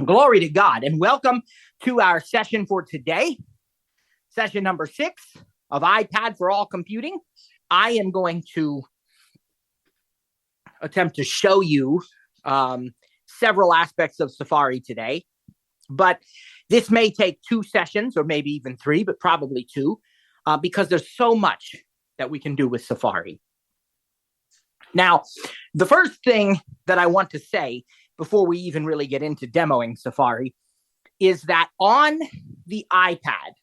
Glory to God, and welcome to our session for today, session number 6 of iPad for All Computing. I am going to attempt to show you several aspects of Safari today, but this may take 2 sessions or maybe even 3, but probably 2, because there's so much that we can do with Safari. Now, the first thing that I want to say before we even really get into demoing Safari is that on the iPad,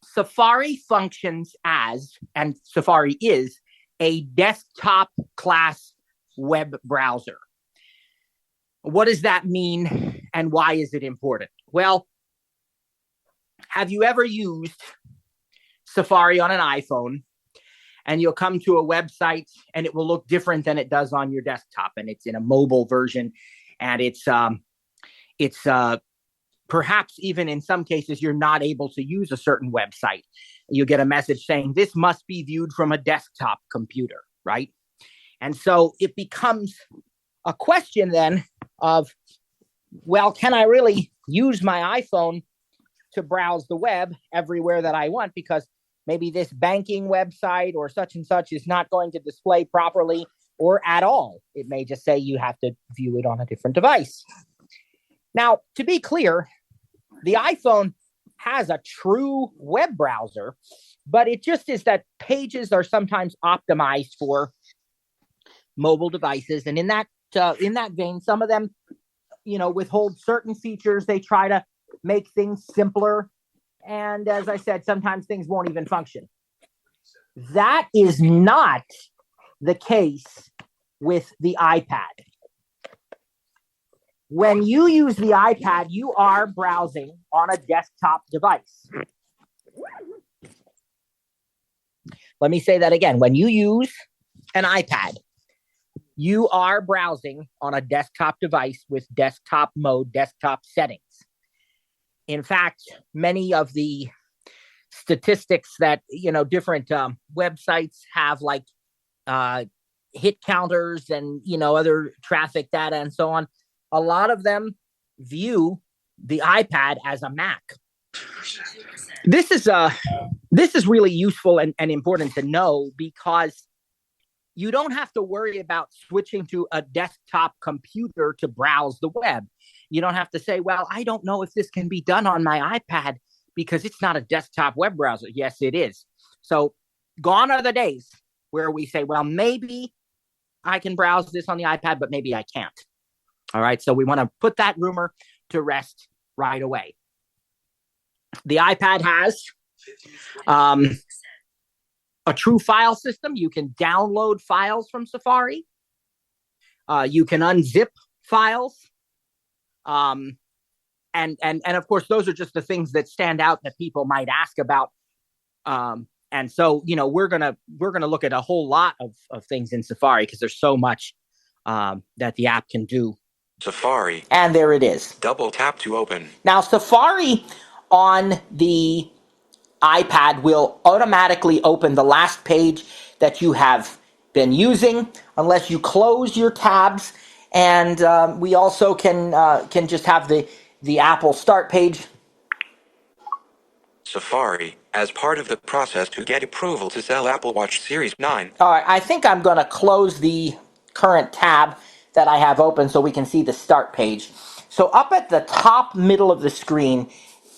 Safari functions as, and Safari is, a desktop class web browser. What does that mean and why is it important? Well, have you ever used Safari on an iPhone and you'll come to a website and it will look different than it does on your desktop, and it's in a mobile version, and it's perhaps even in some cases you're not able to use a certain website. You get a message saying this must be viewed from a desktop computer, right? And so it becomes a question then of, well, can I really use my iPhone to browse the web everywhere that I want? Because maybe this banking website or such and such is not going to display properly or at all. It may just say you have to view it on a different device. Now, to be clear, the iPhone has a true web browser, but it just is that pages are sometimes optimized for mobile devices. And in that vein, some of them, withhold certain features. They try to make things simpler. And as I said, sometimes things won't even function. That is not the case with the iPad. When you use the iPad, you are browsing on a desktop device. Let me say that again. When you use an iPad, you are browsing on a desktop device with desktop mode, desktop settings. In fact, many of the statistics that, different websites have, like hit counters and, other traffic data and so on, a lot of them view the iPad as a Mac. This is really useful and important to know, because you don't have to worry about switching to a desktop computer to browse the web. You don't have to say, well, I don't know if this can be done on my iPad because it's not a desktop web browser. Yes, it is. So gone are the days where we say, well, maybe I can browse this on the iPad, but maybe I can't. All right. So we want to put that rumor to rest right away. The iPad has a true file system. You can download files from Safari. You can unzip files. And of course, those are just the things that stand out that people might ask about. And so, we're gonna look at a whole lot of things in Safari, because there's so much that the app can do. Safari. And there it is. Double tap to open. Now, Safari on the iPad will automatically open the last page that you have been using, unless you close your tabs. And we also can just have the Apple Start page. Safari, as part of the process to get approval to sell Apple Watch Series 9. All right, I think I'm going to close the current tab that I have open so we can see the Start page. So up at the top middle of the screen,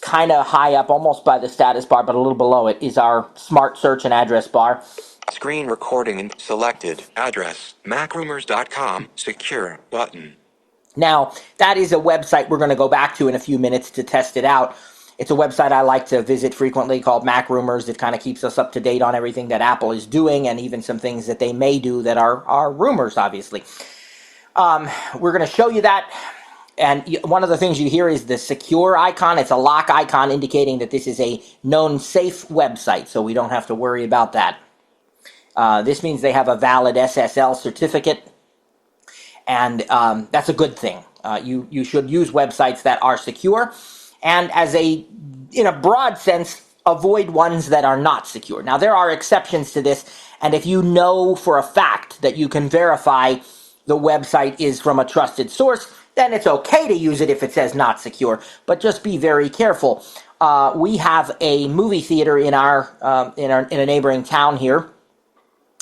kind of high up, almost by the status bar, but a little below it, is our Smart Search and Address bar. Screen recording and selected. Address, macrumors.com, secure button. Now, that is a website we're going to go back to in a few minutes to test it out. It's a website I like to visit frequently called Mac Rumors. It kind of keeps us up to date on everything that Apple is doing, and even some things that they may do that are rumors, obviously. We're going to show you that. And one of the things you hear is the secure icon. It's a lock icon indicating that this is a known safe website, so we don't have to worry about that. This means they have a valid SSL certificate, and that's a good thing. You should use websites that are secure, and in a broad sense, avoid ones that are not secure. Now, there are exceptions to this, and if you know for a fact that you can verify the website is from a trusted source, then it's okay to use it if it says not secure, but just be very careful. We have a movie theater in a neighboring town here,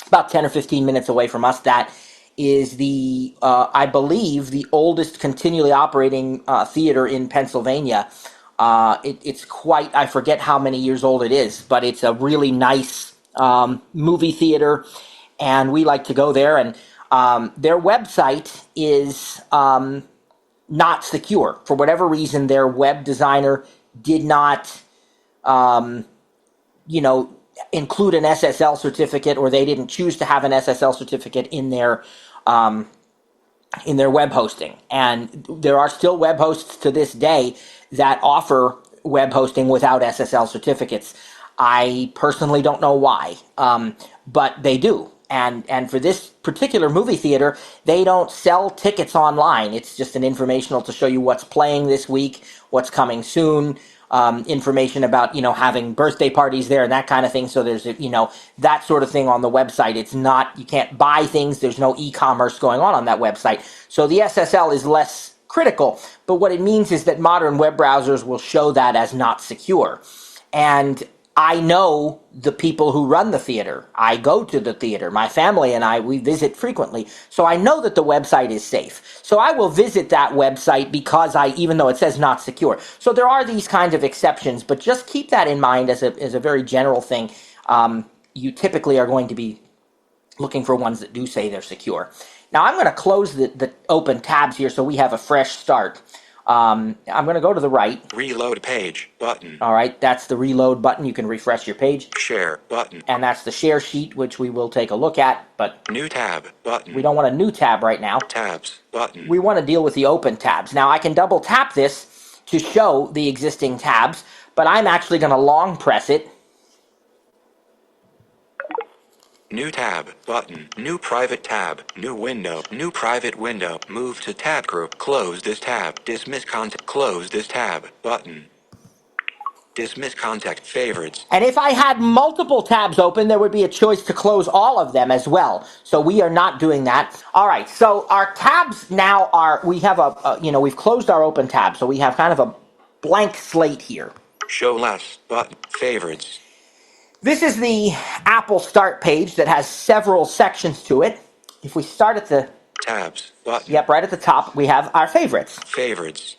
about 10 or 15 minutes away from us. That is I believe, the oldest continually operating theater in Pennsylvania. It's quite, I forget how many years old it is, but it's a really nice movie theater, and we like to go there. And their website is not secure. For whatever reason, their web designer did not, include an SSL certificate, or they didn't choose to have an SSL certificate in their web hosting. And there are still web hosts to this day that offer web hosting without SSL certificates. I personally don't know why, but they do. And for this particular movie theater, they don't sell tickets online. It's just an informational to show you what's playing this week, what's coming soon, information about, having birthday parties there and that kind of thing. So there's, that sort of thing on the website. It's not, you can't buy things. There's no e-commerce going on that website. So the SSL is less critical. But what it means is that modern web browsers will show that as not secure. And I know the people who run the theater. I go to the theater. My family and I, we visit frequently. So I know that the website is safe. So I will visit that website because even though it says not secure. So there are these kinds of exceptions, but just keep that in mind as a very general thing. You typically are going to be looking for ones that do say they're secure. Now I'm going to close the open tabs here so we have a fresh start. I'm going to go to the right. Reload page button. All right, that's the reload button. You can refresh your page. Share button. And that's the share sheet, which we will take a look at, but New tab button. We don't want a new tab right now. Tabs button. We want to deal with the open tabs. Now I can double tap this to show the existing tabs, but I'm actually going to long press it. New tab button. New private tab. New window. New private window. Move to tab group. Close this tab. Dismiss contact. Close this tab button. Dismiss contact favorites. And if I had multiple tabs open, there would be a choice to close all of them as well. So we are not doing that. All right. So our tabs now we have we've closed our open tab. So we have kind of a blank slate here. Show less button. Favorites. This is the Apple Start page that has several sections to it. If we start at the tabs button. Yep, right at the top, we have our favorites. Favorites.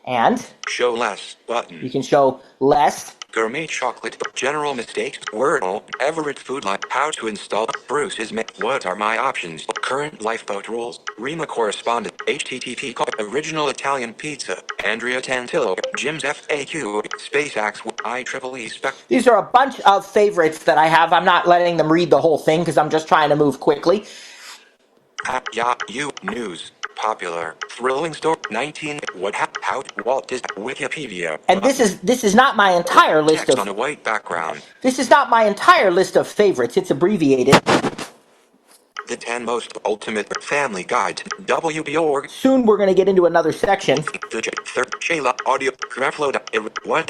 And show less button. You can show less. Gourmet chocolate. General mistakes. Wordle. Everett food line. How to install. Bruce's. What are my options? Current lifeboat rules. Rima correspondent. HTTP. Original Italian pizza. Andrea Tantillo. Jim's FAQ. SpaceX. IEEE spec. These are a bunch of favorites that I have. I'm not letting them read the whole thing because I'm just trying to move quickly. Yahoo News. Popular, thrilling story. 19. What? How? Walt Disney. Wikipedia. And this is not my entire list Text on a white background. This is not my entire list of favorites. It's abbreviated. The 10 most ultimate family guide. WB.org. Soon we're going to get into another section. The third Shayla audio upload. What?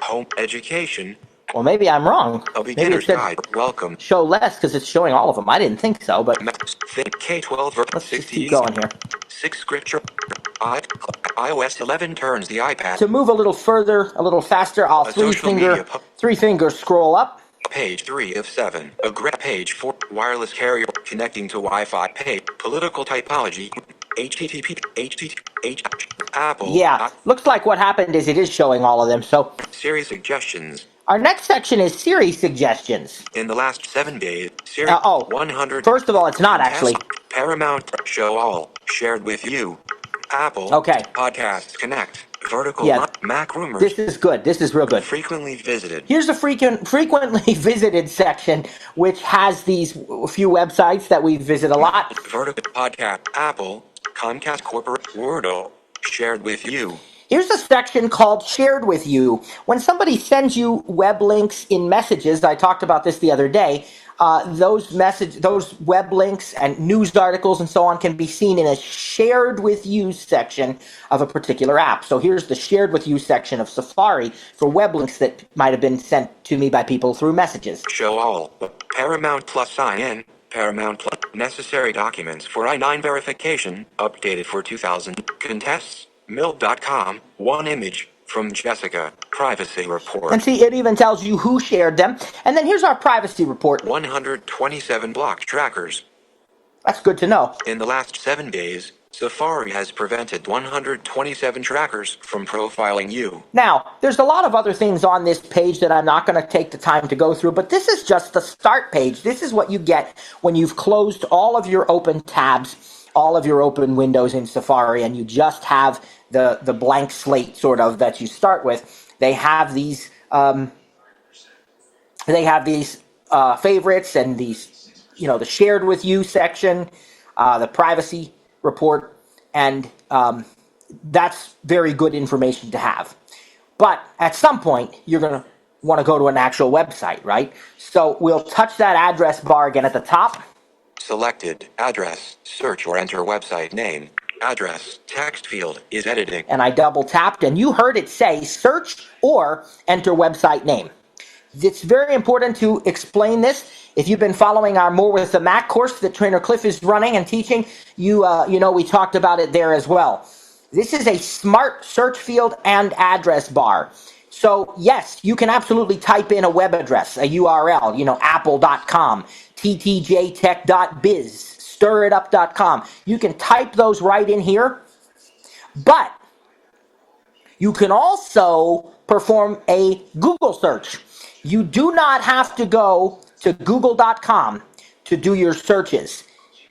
Home education. Well, maybe I'm wrong. A beginner's guide. Welcome. Show less because it's showing all of them. I didn't think so, but K12 let's just keep going here. 6 scripture. iOS 11 turns the iPad. To move a little further, a little faster, I'll three finger scroll up. Page 3 of 7. Page 4. Wireless carrier connecting to Wi-Fi. Page. Political typology. Apple. Yeah, looks like what happened is it is showing all of them. So Siri suggestions. Our next section is Siri suggestions. In the last 7 days, Siri 100. First of all, it's not actually. Paramount Show All shared with you. Apple. Okay. Podcasts Connect. Vertical Mac rumors. This is good. This is real good. Frequently visited. Here's the frequently visited section, which has these few websites that we visit a lot. Vertical Podcast. Apple. Comcast Corporate. Wordle. Shared with you. Here's a section called Shared With You. When somebody sends you web links in messages, I talked about this the other day, those web links and news articles and so on can be seen in a Shared With You section of a particular app. So here's the Shared With You section of Safari for web links that might have been sent to me by people through messages. Show all. Paramount Plus sign in. Paramount Plus. Necessary documents for I-9 verification. Updated for 2000. Contests. Mill.com. One image. From Jessica. Privacy report. And see, it even tells you who shared them. And then here's our privacy report. 127 blocked trackers. That's good to know. In the last 7 days, Safari has prevented 127 trackers from profiling you. Now, there's a lot of other things on this page that I'm not going to take the time to go through, but this is just the start page. This is what you get when you've closed all of your open tabs, all of your open windows in Safari, and you just have the blank slate sort of that you start with. They have these favorites and these, the shared with you section, the privacy report, and that's very good information to have. But at some point, you're going to want to go to an actual website, right? So we'll touch that address bar again at the top. Selected address, search or enter website name. Address text field is editing. And I double tapped, and you heard it say search or enter website name. It's very important to explain this. If you've been following our More with the Mac course that Trainer Cliff is running and teaching, we talked about it there as well. This is a smart search field and address bar. So yes, you can absolutely type in a web address, a URL, apple.com, ttjtech.biz, stiritup.com. You can type those right in here, but you can also perform a Google search. You do not have to go to google.com to do your searches.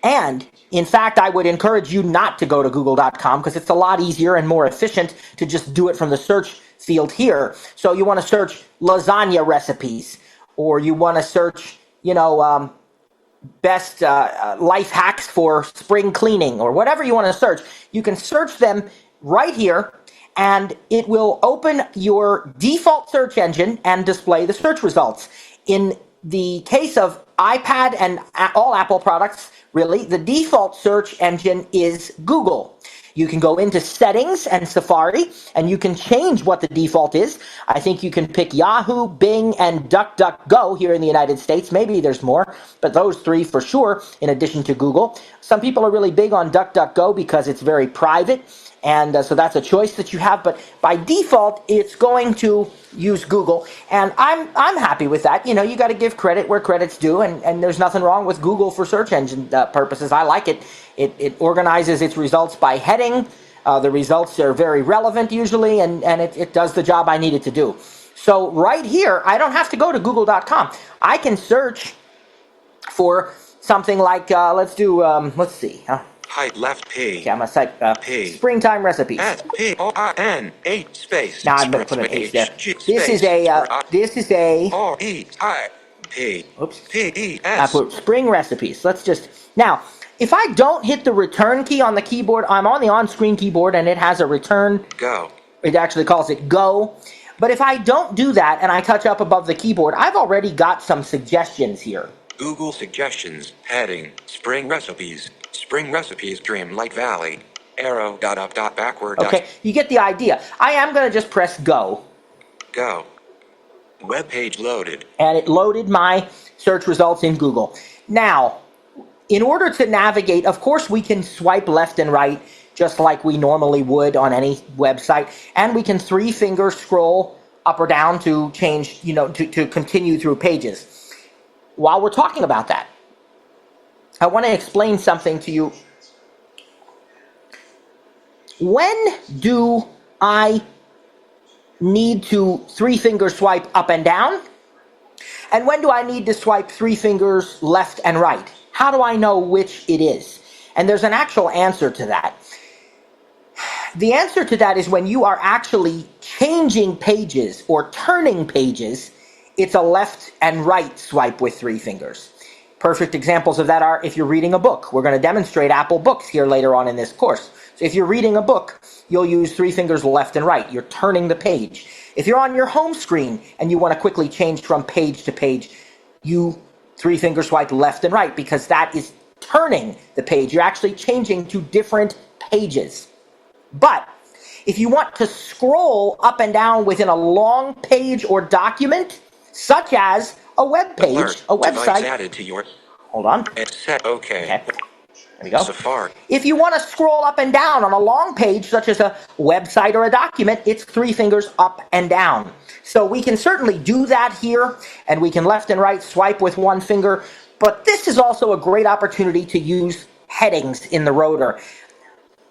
And in fact, I would encourage you not to go to google.com because it's a lot easier and more efficient to just do it from the search field here. So you want to search lasagna recipes, or you want to search, best life hacks for spring cleaning, or whatever you want to search. You can search them right here, and it will open your default search engine and display the search results. In the case of iPad and all Apple products, really, the default search engine is Google. You can go into settings and Safari, and you can change what the default is. I think you can pick Yahoo, Bing, and DuckDuckGo here in the United States. Maybe there's more, but those three for sure, in addition to Google. Some people are really big on DuckDuckGo because it's very private, and so that's a choice that you have. But by default, it's going to use Google, and I'm happy with that. You got to give credit where credit's due, and there's nothing wrong with Google for search engine purposes. I like it. It organizes its results by heading. The results are very relevant usually, and it does the job I need it to do. So right here, I don't have to go to google.com. I can search for something like, let's see. Height left P. Okay, I'm going to type P. springtime recipes. S-P-O-I-N 8 space. Now I'm going to put an H there. This is a R-E-I P. Oops. P-E-S. I put spring recipes. Now, if I don't hit the return key on the keyboard, I'm on the on-screen keyboard and it has a return. Go. It actually calls it go. But if I don't do that and I touch up above the keyboard, I've already got some suggestions here. Google suggestions, heading, spring recipes, Dreamlight Valley, arrow, dot up, dot backward. Okay, you get the idea. I am going to just press go. Go. Web page loaded. And it loaded my search results in Google. Now, in order to navigate, of course, we can swipe left and right just like we normally would on any website. And we can three-finger scroll up or down to change, to continue through pages. While we're talking about that, I want to explain something to you. When do I need to three-finger swipe up and down? And when do I need to swipe three fingers left and right? How do I know which it is? And there's an actual answer to that. The answer to that is when you are actually changing pages or turning pages, it's a left and right swipe with three fingers. Perfect examples of that are if you're reading a book. We're going to demonstrate Apple Books here later on in this course. So if you're reading a book, you'll use three fingers left and right. You're turning the page. If you're on your home screen and you want to quickly change from page to page, you three finger swipe left and right because that is turning the page. You're actually changing to different pages. But if you want to scroll up and down within a long page or document, such as a web page, Alert. a website. Added to your Hold on. And set OK. Okay. There we go. Safari. If you want to scroll up and down on a long page, such as a website or a document, it's 3 fingers up and down. So we can certainly do that here, and we can left and right swipe with 1 finger, but this is also a great opportunity to use headings in the rotor.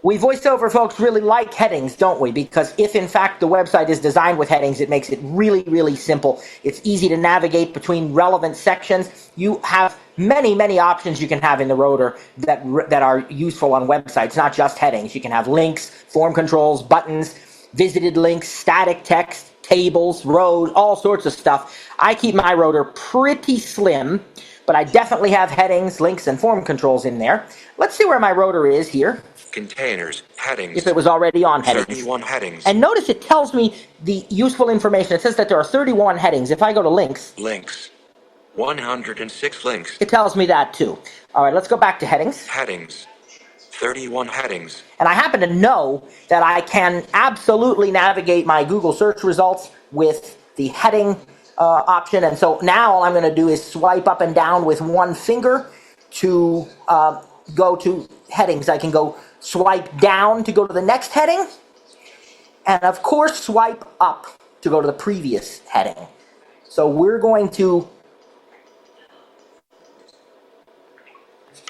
We voiceover folks really like headings, don't we? Because if in fact the website is designed with headings, it makes it really, really simple. It's easy to navigate between relevant sections. You have many, many options you can have in the rotor that are useful on websites, not just headings. You can have links, form controls, buttons, visited links, static text, tables, rows, all sorts of stuff. I keep my rotor pretty slim, but I definitely have headings, links, and form controls in there. Let's see where my rotor is here. Containers, headings. If it was already on headings. 31 headings. And notice it tells me the useful information. It says that there are 31 headings. If I go to links. Links. 106 links. It tells me that too. All right, let's go back to headings. Headings. 31 headings. And I happen to know that I can absolutely navigate my Google search results with the heading option. And so now all I'm going to do is swipe up and down with 1 finger to go to headings. I can go swipe down to go to the next heading, and of course swipe up to go to the previous heading. So we're going to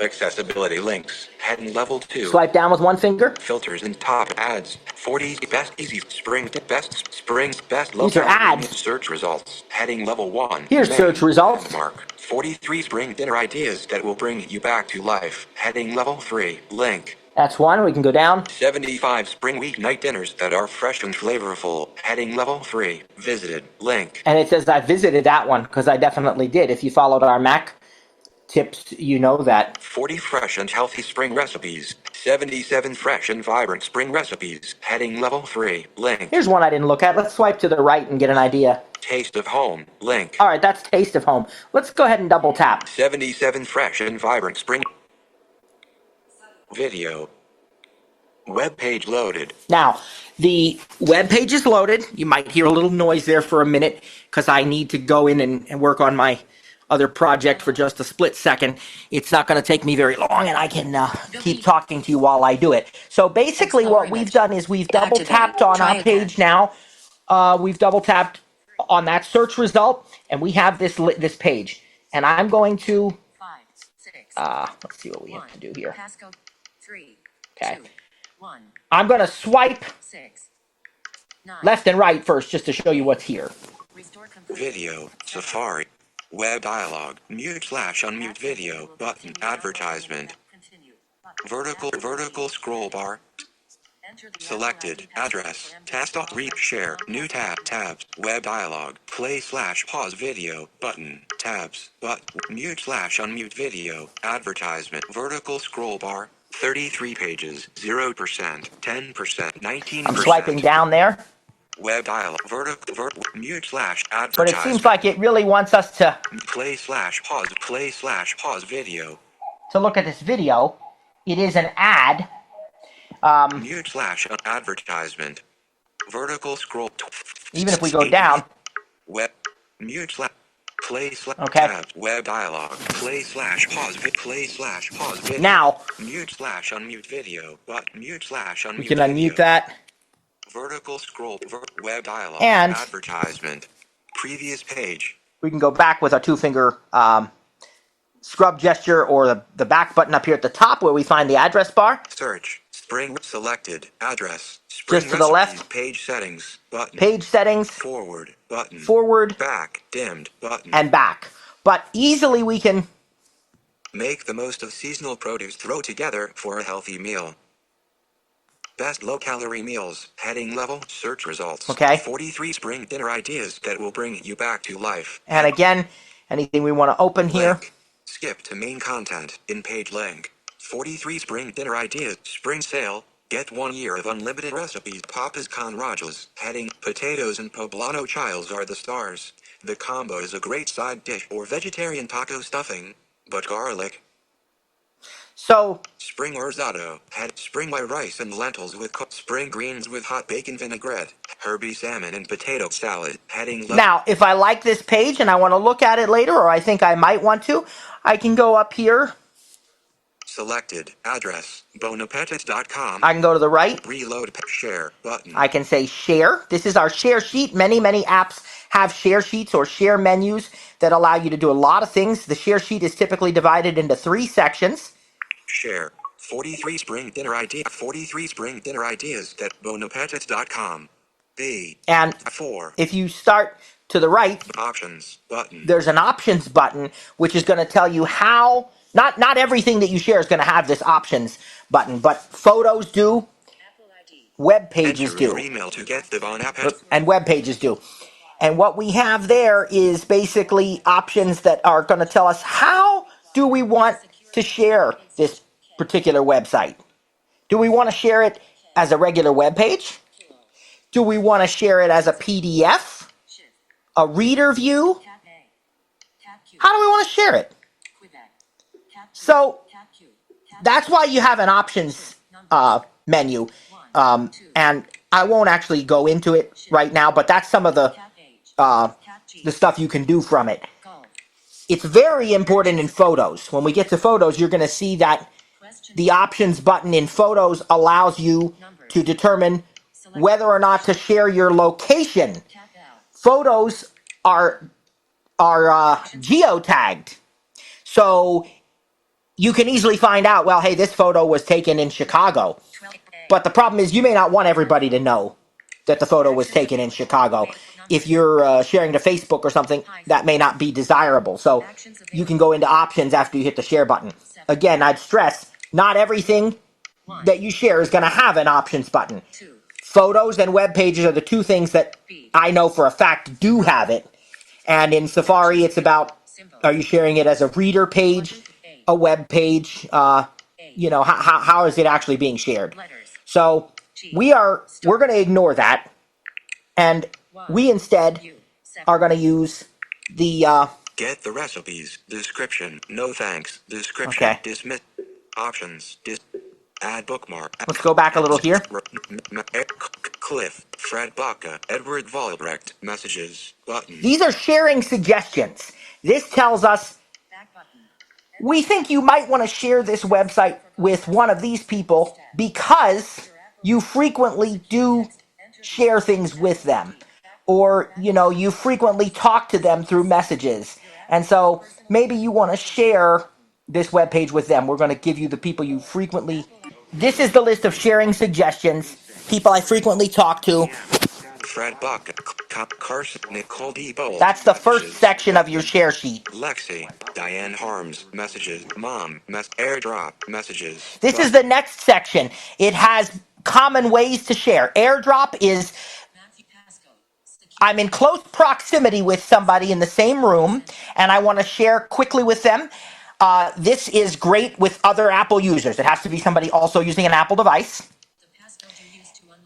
accessibility links, heading level 2. Swipe down with 1 finger. Filters and top ads, 40 best easy spring best springs best These are ads. Search results, heading level 1. Here's search results. Landmark, 43 spring dinner ideas that will bring you back to life, heading level 3. Link. That's 1. We can go down. 75 spring weeknight dinners that are fresh and flavorful, heading level 3. Visited. Link. And it says I visited that one because I definitely did. If you followed our Mac tips, you know that. 40 fresh and healthy spring recipes. 77 fresh and vibrant spring recipes. Heading level 3. Link. Here's one I didn't look at. Let's swipe to the right and get an idea. Taste of home. Link. All right, that's Taste of Home. Let's go ahead and double tap. 77 fresh and vibrant spring. Video. Web page loaded. Now, the web page is loaded. You might hear a little noise there for a minute because I need to go in and work on my other project for just a split second. It's not going to take me very long, and I can keep talking to you while I do it. So basically what we've done is we've double tapped on our page now. We've double tapped on that search result, and we have this page. And I'm going to, let's see what we have to do here. Okay. I'm going to swipe left and right first just to show you what's here. Video, Safari, web dialog, mute/unmute video, button, advertisement, vertical scroll bar, selected, address, task.read, share, new tabs, web dialog, play/pause video, button, tabs, mute/unmute video, advertisement, vertical scroll bar, 33 pages, 0%, 10%, 19%. I'm swiping down there. Web dialog, mute/advertisement. But it seems like it really wants us to play/pause video. To look at this video. It is an ad. Mute/advertisement. Vertical scroll. Even if we go down. Web play okay. tab, web dialog, play/pause video. Now mute/unmute video, but mute/unmute. We can unmute that. Vertical scroll, web dialog, and advertisement, previous page. We can go back with our 2-finger scrub gesture or the back button up here at the top where we find the address bar. Search, spring selected, address, spring just to the left. Page settings, button. Page settings. Forward, button. Forward. Back, dimmed, button. And back. But easily we can make the most of seasonal produce throw together for a healthy meal. Best low-calorie meals, heading level, search results. Okay. 43 spring dinner ideas that will bring you back to life. And again, anything we want to open here. Link. Skip to main content, in page link. 43 spring dinner ideas, spring sale. Get 1 year of unlimited recipes. Papas con Rajas, heading, potatoes and poblano chiles are the stars. The combo is a great side dish or vegetarian taco stuffing, but garlic. So, spring risotto, had spring white rice and lentils with cooked spring greens with hot bacon vinaigrette, herby salmon and potato salad, heading now, if I like this page and I want to look at it later, or I think I might want to, I can go up here. Selected address bonapetit.com. I can go to the right. Reload share button. I can say share. This is our share sheet. Many apps have share sheets or share menus that allow you to do a lot of things. The share sheet is typically divided into 3 sections. Share 43 spring dinner idea 43 spring dinner ideas at bonapetit.com. And 4. If you start to the right, options button. There's an options button which is going to tell you how not everything that you share is going to have this options button, but photos do, web pages Enter do. your email to get the Bon Appetit. And web pages do. And what we have there is basically options that are going to tell us how do we want to share this particular website. Do we want to share it as a regular web page? Do we want to share it as a PDF? A reader view? How do we want to share it? So that's why you have an options menu. And I won't actually go into it right now, but that's some of the stuff you can do from it. It's very important in photos. When we get to photos, you're going to see that the options button in photos allows you to determine whether or not to share your location. Photos are geotagged. So you can easily find out, well, hey, this photo was taken in Chicago. But the problem is you may not want everybody to know that the photo was taken in Chicago. If you're sharing to Facebook or something, that may not be desirable. So you can go into options after you hit the share button. Again, I'd stress, not everything that you share is going to have an options button. Photos and web pages are the 2 things that I know for a fact do have it. And in Safari, it's about, are you sharing it as a reader page, a web page? How is it actually being shared? So we're going to ignore that, and we instead are going to use the get the recipes description. No thanks. Description. Okay. Dismiss options. Add bookmark. Let's go back a little here. Cliff, Fred Baca, Edward Volbrecht, messages, button. These are sharing suggestions. This tells us we think you might want to share this website with one of these people because you frequently do share things with them. Or, you frequently talk to them through messages. And so maybe you want to share this webpage with them. We're going to give you the people you frequently... This is the list of sharing suggestions, people I frequently talk to. Fred Buck, Carson, Nicole D. Bolt. That's the first section of your share sheet. Lexi, Diane Harms, messages, Mom, airdrop, messages. This is the next section. It has common ways to share. Airdrop is... I'm in close proximity with somebody in the same room, and I want to share quickly with them. This is great with other Apple users. It has to be somebody also using an Apple device.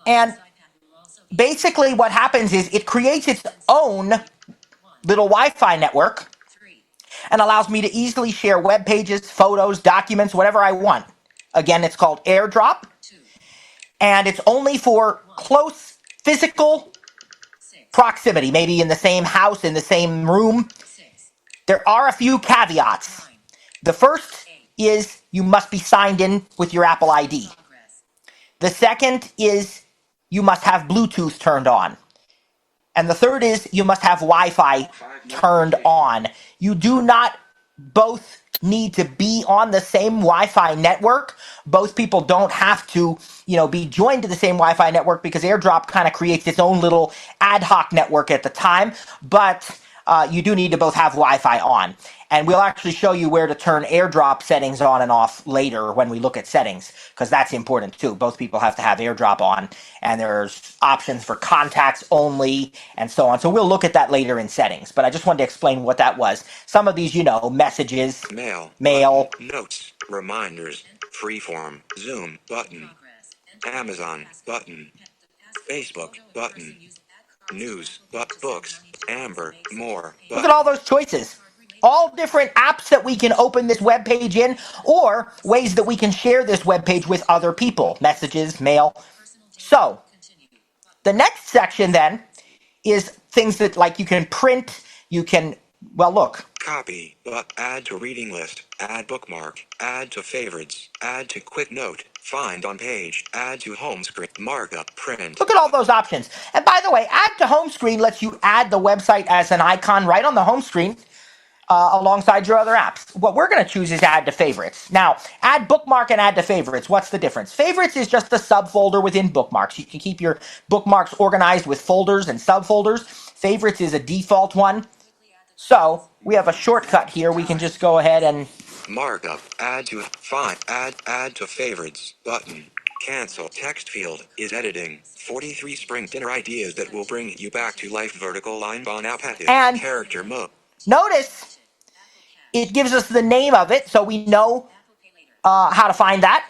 And basically what happens is it creates its own little Wi-Fi network and allows me to easily share web pages, photos, documents, whatever I want. Again, it's called AirDrop, and it's only for close physical proximity, maybe in the same house, in the same room. There are a few caveats. The first is you must be signed in with your Apple ID. The second is you must have Bluetooth turned on. And the third is you must have Wi-Fi turned on. You do not both need to be on the same Wi-Fi network. Both people don't have to, be joined to the same Wi-Fi network because AirDrop kind of creates its own little ad hoc network at the time. But you do need to both have Wi-Fi on. And we'll actually show you where to turn AirDrop settings on and off later when we look at settings, because that's important too. Both people have to have AirDrop on, and there's options for contacts only and so on. So we'll look at that later in settings, but I just wanted to explain what that was. Some of these, messages, mail, notes, reminders, freeform, Zoom, button, Amazon, button, Facebook, button, news, books, Amber, more. Button. Look at all those choices. All different apps that we can open this web page in, or ways that we can share this web page with other people. Messages, mail. So, the next section then is things that, like, you can print, you can, copy, but add to reading list, add bookmark, add to favorites, add to quick note, find on page, add to home screen, markup, print. Look at all those options. And by the way, add to home screen lets you add the website as an icon right on the home screen alongside your other apps. What we're going to choose is add to favorites. Now, add bookmark and add to favorites. What's the difference? Favorites is just a subfolder within bookmarks. You can keep your bookmarks organized with folders and subfolders. Favorites is a default one. So we have a shortcut here. We can just go ahead and markup, add to, find, add to favorites, button. Cancel text field is editing 43 spring dinner ideas that will bring you back to life. Vertical line bon appetit. And character mode. Notice it gives us the name of it, so we know how to find that.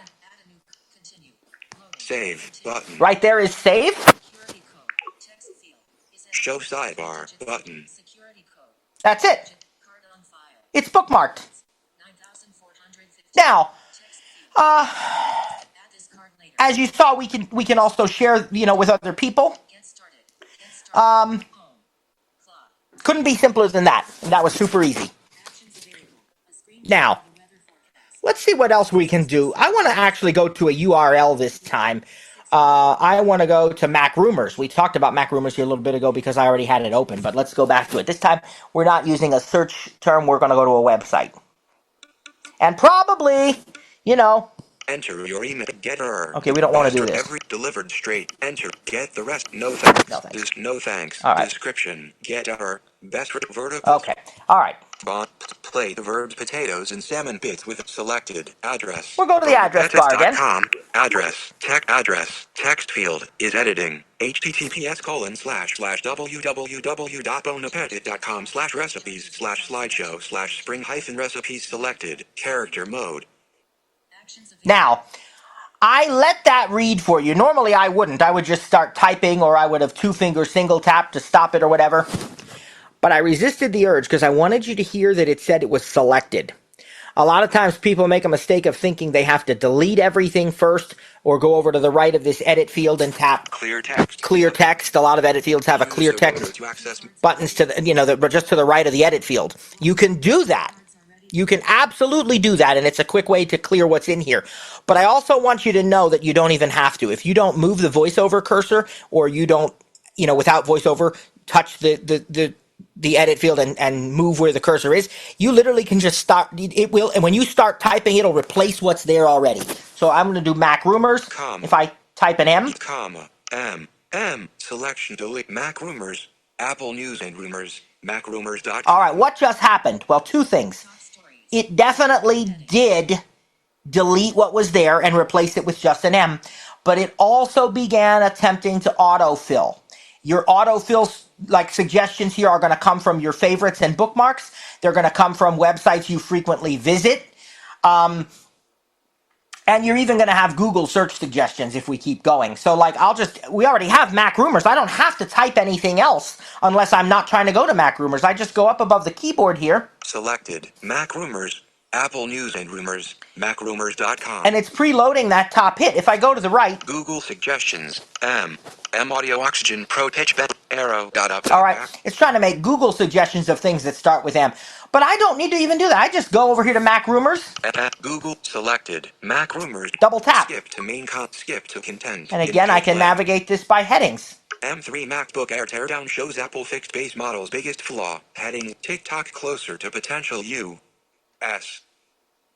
Save button. Right there is save. Show sidebar button. That's it. It's bookmarked. Now, as you saw, we can also share, with other people. Couldn't be simpler than that. And that was super easy. Now, let's see what else we can do. I want to actually go to a URL this time. I want to go to Mac Rumors. We talked about Mac Rumors here a little bit ago because I already had it open, but let's go back to it. This time, we're not using a search term. We're going to go to a website. And probably, enter your email. Get error. Okay, we don't want to do this. Every delivered straight. Enter. Get the rest. No thanks. No thanks. No thanks. All right. Description. Get error. Best vertical. Okay. All right. Play the verbs potatoes and salmon bits with selected address. We'll go to the address bar again. Address. Text field is editing. https://www.bonappetit.com/recipes/slideshow/spring-recipes selected. Character mode. Now, I let that read for you. Normally I wouldn't. I would just start typing, or I would have two-finger single tap to stop it or whatever. But I resisted the urge because I wanted you to hear that it said it was selected. A lot of times people make a mistake of thinking they have to delete everything first or go over to the right of this edit field and tap clear text. Clear text. A lot of edit fields have a clear text buttons to the, just to the right of the edit field. You can do that. You can absolutely do that, and it's a quick way to clear what's in here. But I also want you to know that you don't even have to. If you don't move the voiceover cursor, or you don't, without voiceover, touch the edit field and move where the cursor is, you literally can just start. It will, and when you start typing, it'll replace what's there already. So I'm going to do Mac Rumors. If I type an M, selection delete Mac Rumors, Apple News and Rumors, MacRumors.com. All right, what just happened? Well, two things. It definitely did delete what was there and replace it with just an M, but it also began attempting to autofill. Your autofill suggestions here are going to come from your favorites and bookmarks. They're going to come from websites you frequently visit. And you're even going to have Google search suggestions if we keep going. So we already have Mac Rumors. I don't have to type anything else unless I'm not trying to go to Mac Rumors. I just go up above the keyboard here. Selected Mac Rumors, Apple News and Rumors, MacRumors.com. And it's preloading that top hit. If I go to the right, Google suggestions, M Audio Oxygen Pro Pitch Bet Arrow. All right, it's trying to make Google suggestions of things that start with M. But I don't need to even do that. I just go over here to Mac Rumors. Google selected Mac Rumors. Double tap. Skip to main skip to content. And again, I can navigate this by headings. M3 MacBook Air teardown shows Apple fixed base model's biggest flaw. Heading TikTok closer to potential U.S.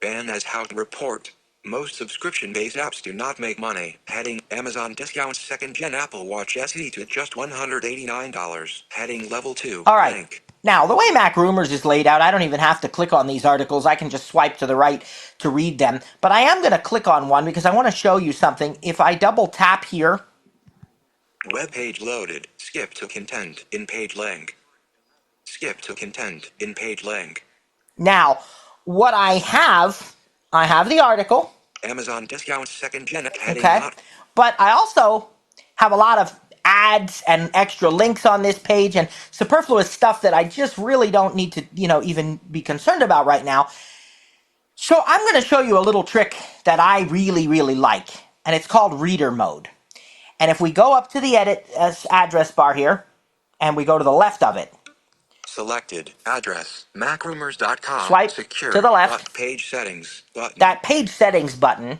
ban as how to report. Most subscription-based apps do not make money. Heading Amazon discounts second-gen Apple Watch SE to just $189. Heading level 2. All right. Link. Now, the way Mac Rumors is laid out, I don't even have to click on these articles. I can just swipe to the right to read them. But I am going to click on one because I want to show you something. If I double tap here. Web page loaded. Skip to content in page link. Skip to content in page link. Now, what I have the article. Amazon discounts second gen. Okay. But I also have a lot of ads and extra links on this page and superfluous stuff that I just really don't need to, even be concerned about right now. So I'm going to show you a little trick that I really, really like, and it's called reader mode. And if we go up to the edit address bar here, and we go to the left of it, Selected. Address. Macrumors.com. Swipe Secure. to the left. Page settings. Button. That page settings button.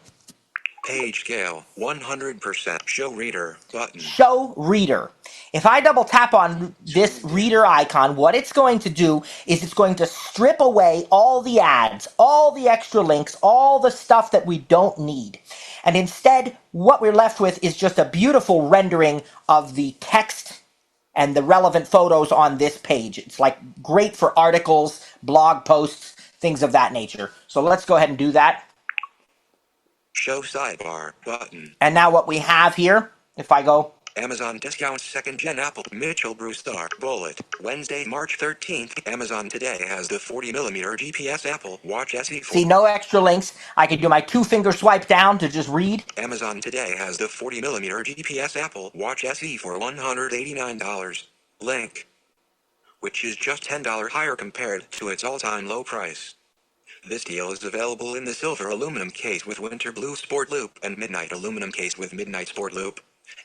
Page scale. 100%. Show reader. Button. Show reader. If I double tap on this reader icon, what it's going to do is it's going to strip away all the ads, all the extra links, all the stuff that we don't need. And instead, what we're left with is just a beautiful rendering of the text and the relevant photos on this page. It's like great for articles, blog posts, things of that nature. So let's go ahead and do that. Show sidebar. Button. And now what we have here, if I go Amazon discounts second gen Apple Mitchell Brewstar bullet. Wednesday, March 13th. Amazon today has the 40mm GPS Apple Watch SE 4. See, no extra links. I can do my 2-finger swipe down to just read. Amazon today has the 40mm GPS Apple Watch SE for $189. Link. Which is just $10 higher compared to its all-time low price. This deal is available in the silver aluminum case with winter blue sport loop and midnight aluminum case with midnight sport loop.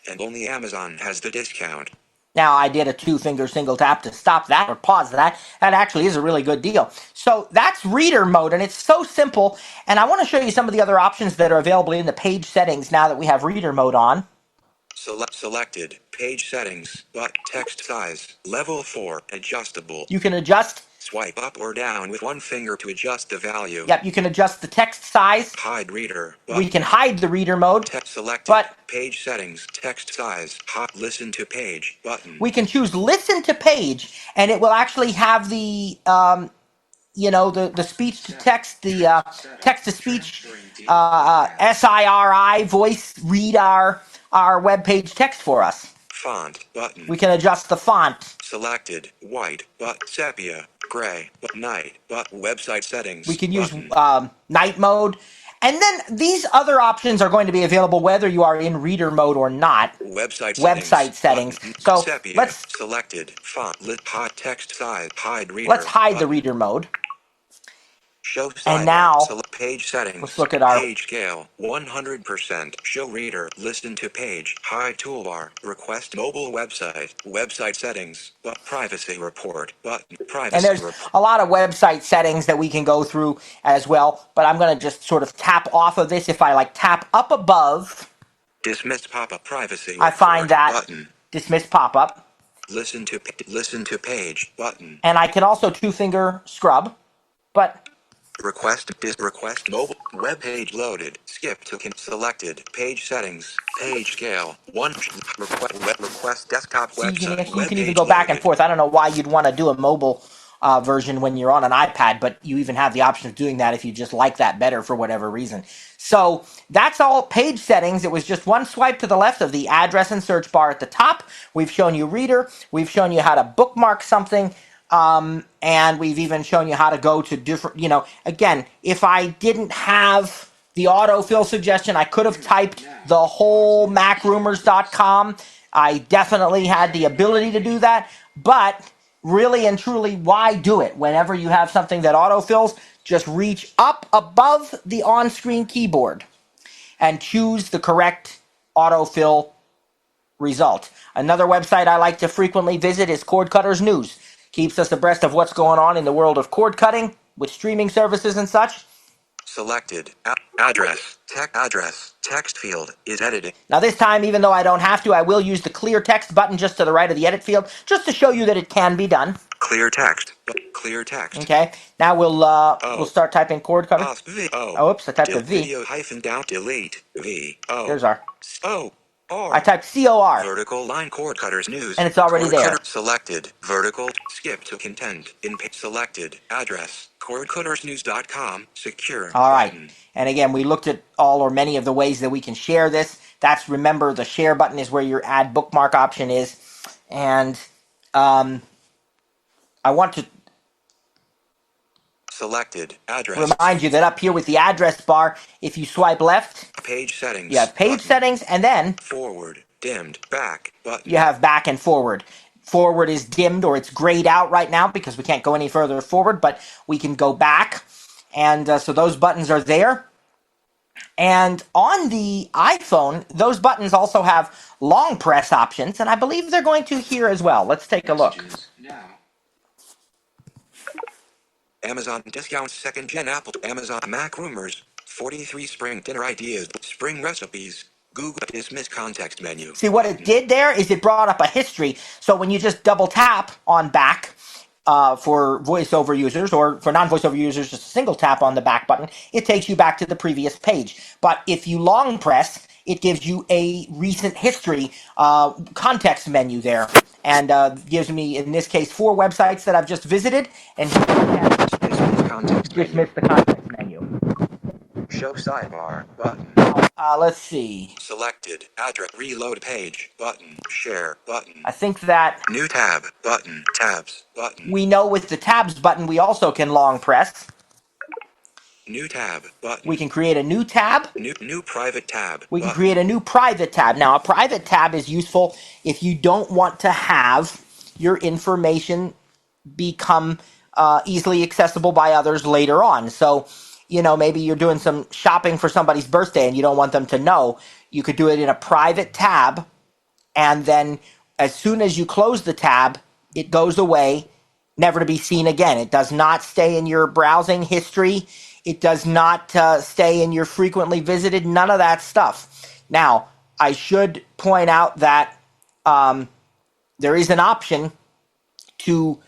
And only Amazon has the discount. Now, I did a 2-finger single tap to stop that or pause that. That actually is a really good deal. So that's reader mode, and it's so simple. And I want to show you some of the other options that are available in the page settings now that we have reader mode on. Selected. Page settings. But text size. Level 4. Adjustable. You can adjust. Swipe up or down with one finger to adjust the value. Yep, you can adjust the text size. Hide reader. We can hide the reader mode. Text selected. But page settings. Text size. Hot listen to page button. We can choose listen to page, and it will actually have the the speech to text, the text to speech, SIRI voice read our web page text for us. Font button. We can adjust the font. Selected. White but sepia. Gray but night but website settings. We can use night mode. And then these other options are going to be available whether you are in reader mode or not. Website settings. So sepia. let's selected font hot text size hide reader. Let's hide the reader mode. Show and now page settings. Let's look at our page scale 100%. Show reader. Listen to page. Hide toolbar. Request mobile website settings. But privacy report button. Privacy. And there's a lot of website settings that we can go through as well. But I'm going to just sort of tap off of this. If I tap up above, dismiss pop-up privacy. I find that button. Dismiss pop-up. Listen to page button. And I can also 2-finger scrub, but request mobile web page loaded. Skip to selected page settings. Page scale 1 request desktop website. You can even go back and forth. I don't know why you'd want to do a mobile version when you're on an iPad, but you even have the option of doing that if you just like that better for whatever reason. So that's all page settings. It was just one swipe to the left of the address and search bar at the top. We've shown you reader. We've shown you how to bookmark something. And we've even shown you how to go to different, again, if I didn't have the autofill suggestion, I could have typed the whole macrumors.com. I definitely had the ability to do that, but really and truly, why do it? Whenever you have something that autofills, just reach up above the on-screen keyboard and choose the correct autofill result. Another website I like to frequently visit is Cord Cutters News. Keeps us abreast of what's going on in the world of cord cutting with streaming services and such. Selected address text field is edited. Now this time, even though I don't have to, I will use the clear text button just to the right of the edit field, just to show you that it can be done. Clear text. Okay. Now we'll start typing cord cutter. Oops, I typed a V. Video -down delete V. There's our. O. R. I typed COR. Vertical line cord cutters news. And it's already there. Selected. Vertical. Skip to content. In page selected. Address. cordcuttersnews.com. Secure. All right. Button. And again, we looked at all or many of the ways that we can share this. Remember, the share button is where your add bookmark option is. And I want to selected address. Remind you that up here with the address bar, if you swipe left, page settings. You have page button. Settings, and then forward, dimmed, back button. You have back and forward. Forward is dimmed, or it's grayed out right now because we can't go any further forward, but we can go back. And so those buttons are there. And on the iPhone, those buttons also have long press options, and I believe they're going to here as well. Let's take a look. Now. Amazon discounts second gen Apple. Amazon Mac rumors. 43 spring dinner ideas. Spring recipes. Google dismiss context menu. See what it did there is it brought up a history. So when you just double tap on back for voiceover users, or for non-voiceover users, just a single tap on the back button, it takes you back to the previous page. But if you long press, it gives you a recent history context menu there, and gives me, in this case, 4 websites that I've just visited, and dismiss the context menu. Show sidebar button. Let's see. Selected. Address. Reload page. Button. Share. Button. I think that New tab. Button. Tabs. Button. we know with the tabs button we also can long press. New tab. Button. We can create a new tab. New private tab. We can create a new private tab. Now, a private tab is useful if you don't want to have your information become easily accessible by others later on. So, you know, maybe you're doing some shopping for somebody's birthday and you don't want them to know. You could do it in a private tab, and then as soon as you close the tab, it goes away, never to be seen again. It does not stay in your browsing history. It does not stay in your frequently visited, none of that stuff. Now, I should point out that there is an option to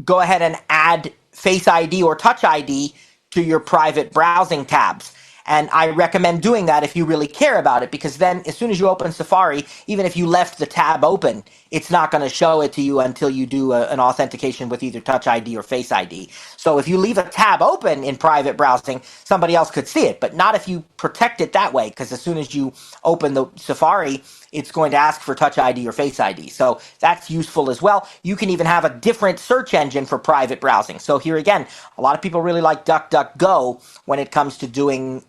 go ahead and add Face ID or Touch ID to your private browsing tabs. And I recommend doing that if you really care about it, because then as soon as you open Safari, even if you left the tab open, it's not going to show it to you until you do an authentication with either Touch ID or Face ID. So if you leave a tab open in private browsing, somebody else could see it, but not if you protect it that way, because as soon as you open the Safari, it's going to ask for Touch ID or Face ID. So that's useful as well. You can even have a different search engine for private browsing. So here again, a lot of people really like DuckDuckGo when it comes to doing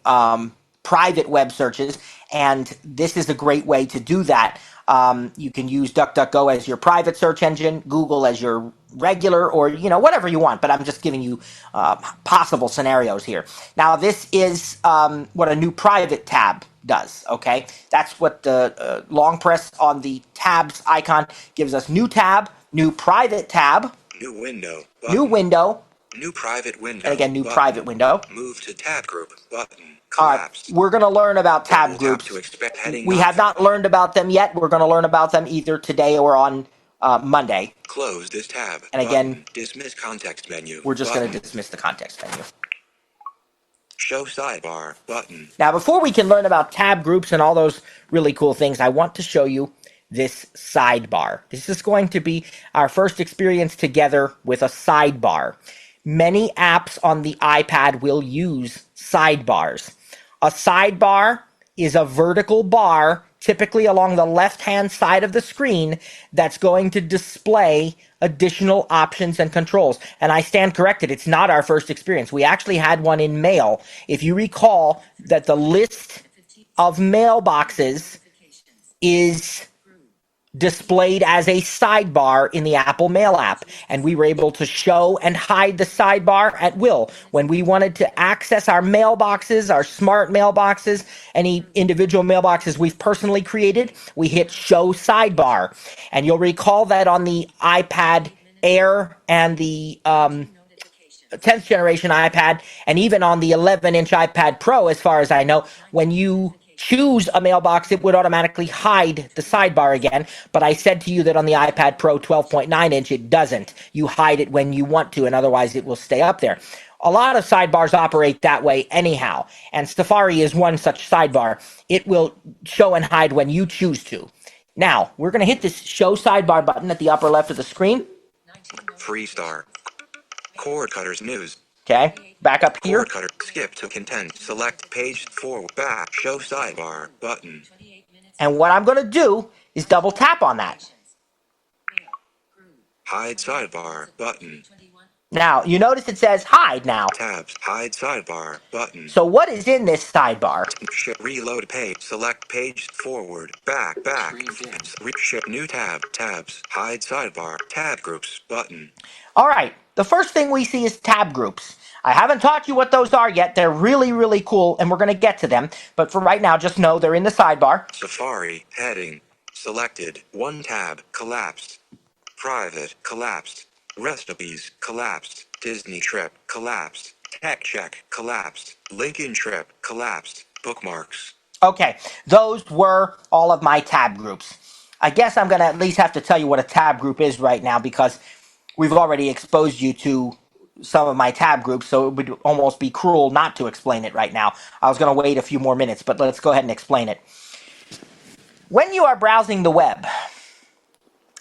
private web searches, and this is a great way to do that. You can use DuckDuckGo as your private search engine, Google as your regular, or, you know, whatever you want, but I'm just giving you possible scenarios here. Now, this is what a new private tab does, okay? That's what the long press on the tabs icon gives us. New tab, new private tab, new window, button. New window, new private window, and again, new button. Private window. Move to tab group button. Collapsed. We're going to learn about tab groups. We have not learned about them yet. We're going to learn about them either today or on Monday. Close this tab. And again, dismiss context menu. We're just going to dismiss the context menu. Show sidebar button. Now, before we can learn about tab groups and all those really cool things, I want to show you this sidebar. This is going to be our first experience together with a sidebar. Many apps on the iPad will use sidebars. A sidebar is a vertical bar, typically along the left-hand side of the screen, that's going to display additional options and controls. And I stand corrected, it's not our first experience. We actually had one in Mail. If you recall that the list of mailboxes is displayed as a sidebar in the Apple Mail app, and we were able to show and hide the sidebar at will. When we wanted to access our mailboxes, our smart mailboxes, any individual mailboxes we've personally created, we hit show sidebar. And you'll recall that on the iPad Air and the 10th generation iPad, and even on the 11-inch iPad Pro, as far as I know, when you choose a mailbox, it would automatically hide the sidebar again. But I said to you that on the iPad Pro 12.9-inch, it doesn't. You hide it when you want to, and otherwise it will stay up there. A lot of sidebars operate that way anyhow, and Safari is one such sidebar. It will show and hide when you choose to. Now, we're going to hit this show sidebar button at the upper left of the screen. Freestar. Cord cutters news. Okay, back up here. Cord cutter. Skip to content. Select page 4. Back. Show sidebar button. And what I'm going to do is double tap on that. Hide sidebar button. Now, you notice it says hide now. Tabs. Hide sidebar button. So what is in this sidebar? Reload page. Select page forward. Back. New tab. Tabs. Hide sidebar. Tab groups button. All right. The first thing we see is tab groups. I haven't taught you what those are yet. They're really, really cool, and we're going to get to them. But for right now, just know they're in the sidebar. Safari. Heading. Selected. One tab. Collapsed. Private. Collapsed. Recipes, collapsed. Disney trip, collapsed. Tech check, collapsed. Lincoln trip, collapsed. Bookmarks. Okay, those were all of my tab groups. I guess I'm going to at least have to tell you what a tab group is right now because we've already exposed you to some of my tab groups, so it would almost be cruel not to explain it right now. I was going to wait a few more minutes, but let's go ahead and explain it. When you are browsing the web,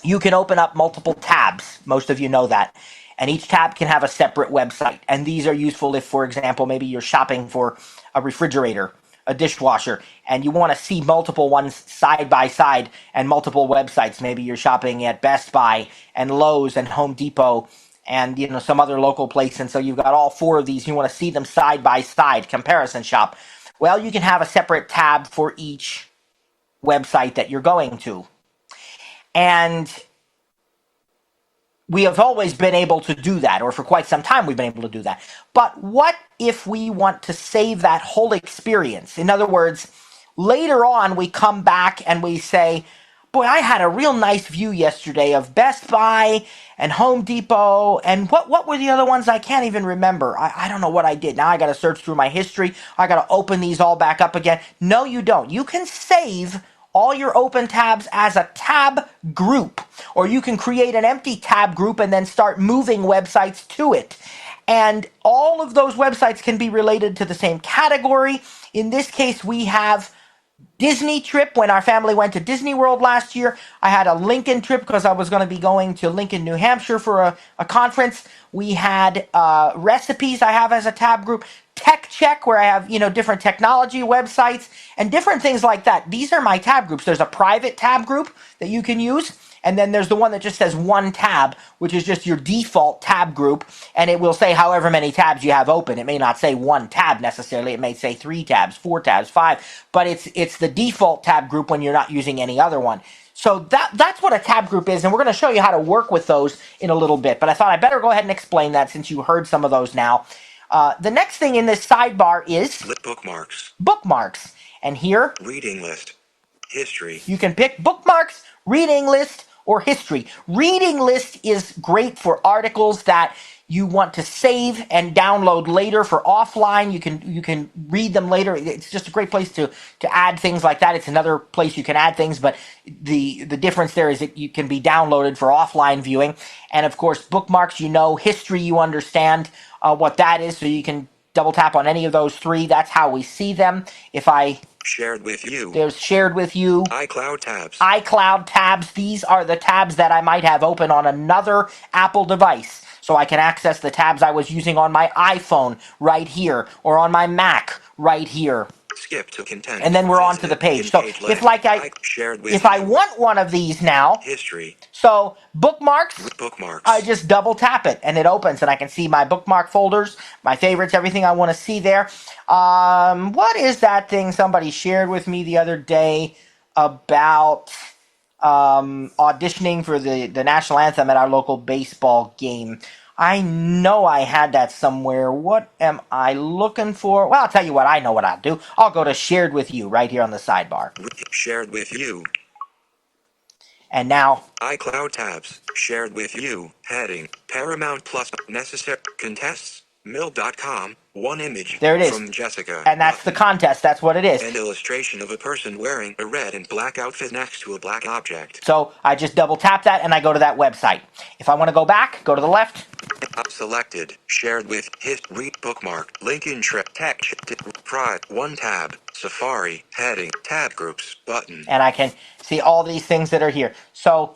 you can open up multiple tabs. Most of you know that. And each tab can have a separate website. And these are useful if, for example, maybe you're shopping for a refrigerator, a dishwasher, and you want to see multiple ones side by side and multiple websites. Maybe you're shopping at Best Buy and Lowe's and Home Depot and some other local place. And so you've got all four of these. You want to see them side by side, comparison shop. Well, you can have a separate tab for each website that you're going to. And we have always been able to do that, or for quite some time we've been able to do that. But what if we want to save that whole experience? In other words, later on we come back and we say, boy, I had a real nice view yesterday of Best Buy and Home Depot, and what were the other ones? I can't even remember. I don't know what I did. Now I got to search through my history. I got to open these all back up again. No, you don't. You can save all your open tabs as a tab group, or you can create an empty tab group and then start moving websites to it. And all of those websites can be related to the same category. In this case, we have Disney trip. When our family went to Disney World last year, I had a Lincoln trip because I was going to be going to Lincoln, New Hampshire for a conference. We had recipes I have as a tab group. Tech check, where I have different technology websites and different things like that. These are my tab groups. There's a private tab group that you can use, and then there's the one that just says one tab, which is just your default tab group, and it will say however many tabs you have open. It may not say one tab necessarily. It may say 3 tabs, 4 tabs, 5, but it's the default tab group when you're not using any other one. So that's what a tab group is, and we're going to show you how to work with those in a little bit. But I thought I better go ahead and explain that since you heard some of those now. The next thing in this sidebar is bookmarks. Bookmarks. And here, reading list, history. You can pick bookmarks, reading list, or history. Reading list is great for articles that you want to save and download later for offline. You can read them later. It's just a great place to add things like that. It's another place you can add things, but the difference there is that you can be downloaded for offline viewing. And of course, bookmarks, history, you understand what that is, so you can double tap on any of those three. That's how we see them. If I shared with you, there's shared with you, iCloud tabs. iCloud tabs. These are the tabs that I might have open on another Apple device. So I can access the tabs I was using on my iPhone right here, or on my Mac right here. Skip to content. And then we're on to the page. So if I want one of these now, history. So bookmarks, I just double tap it and it opens, and I can see my bookmark folders, my favorites, everything I want to see there. What is that thing somebody shared with me the other day about auditioning for the national anthem at our local baseball game? I know I had that somewhere. What am I looking for? Well, I'll tell you what. I know what I'll do. I'll go to shared with you right here on the sidebar. Shared with you. And now, iCloud tabs, shared with you, heading, Paramount Plus, necessary, contests, mill.com, one image, there it is, from Jessica. And that's the contest, that's what it is. An illustration of a person wearing a red and black outfit next to a black object. So I just double tap that and I go to that website. If I want to go back, go to the left. Selected, shared with, history, bookmark, Lincoln trip, tech, pride, one tab, Safari, heading, tab groups, button. And I can see all these things that are here. So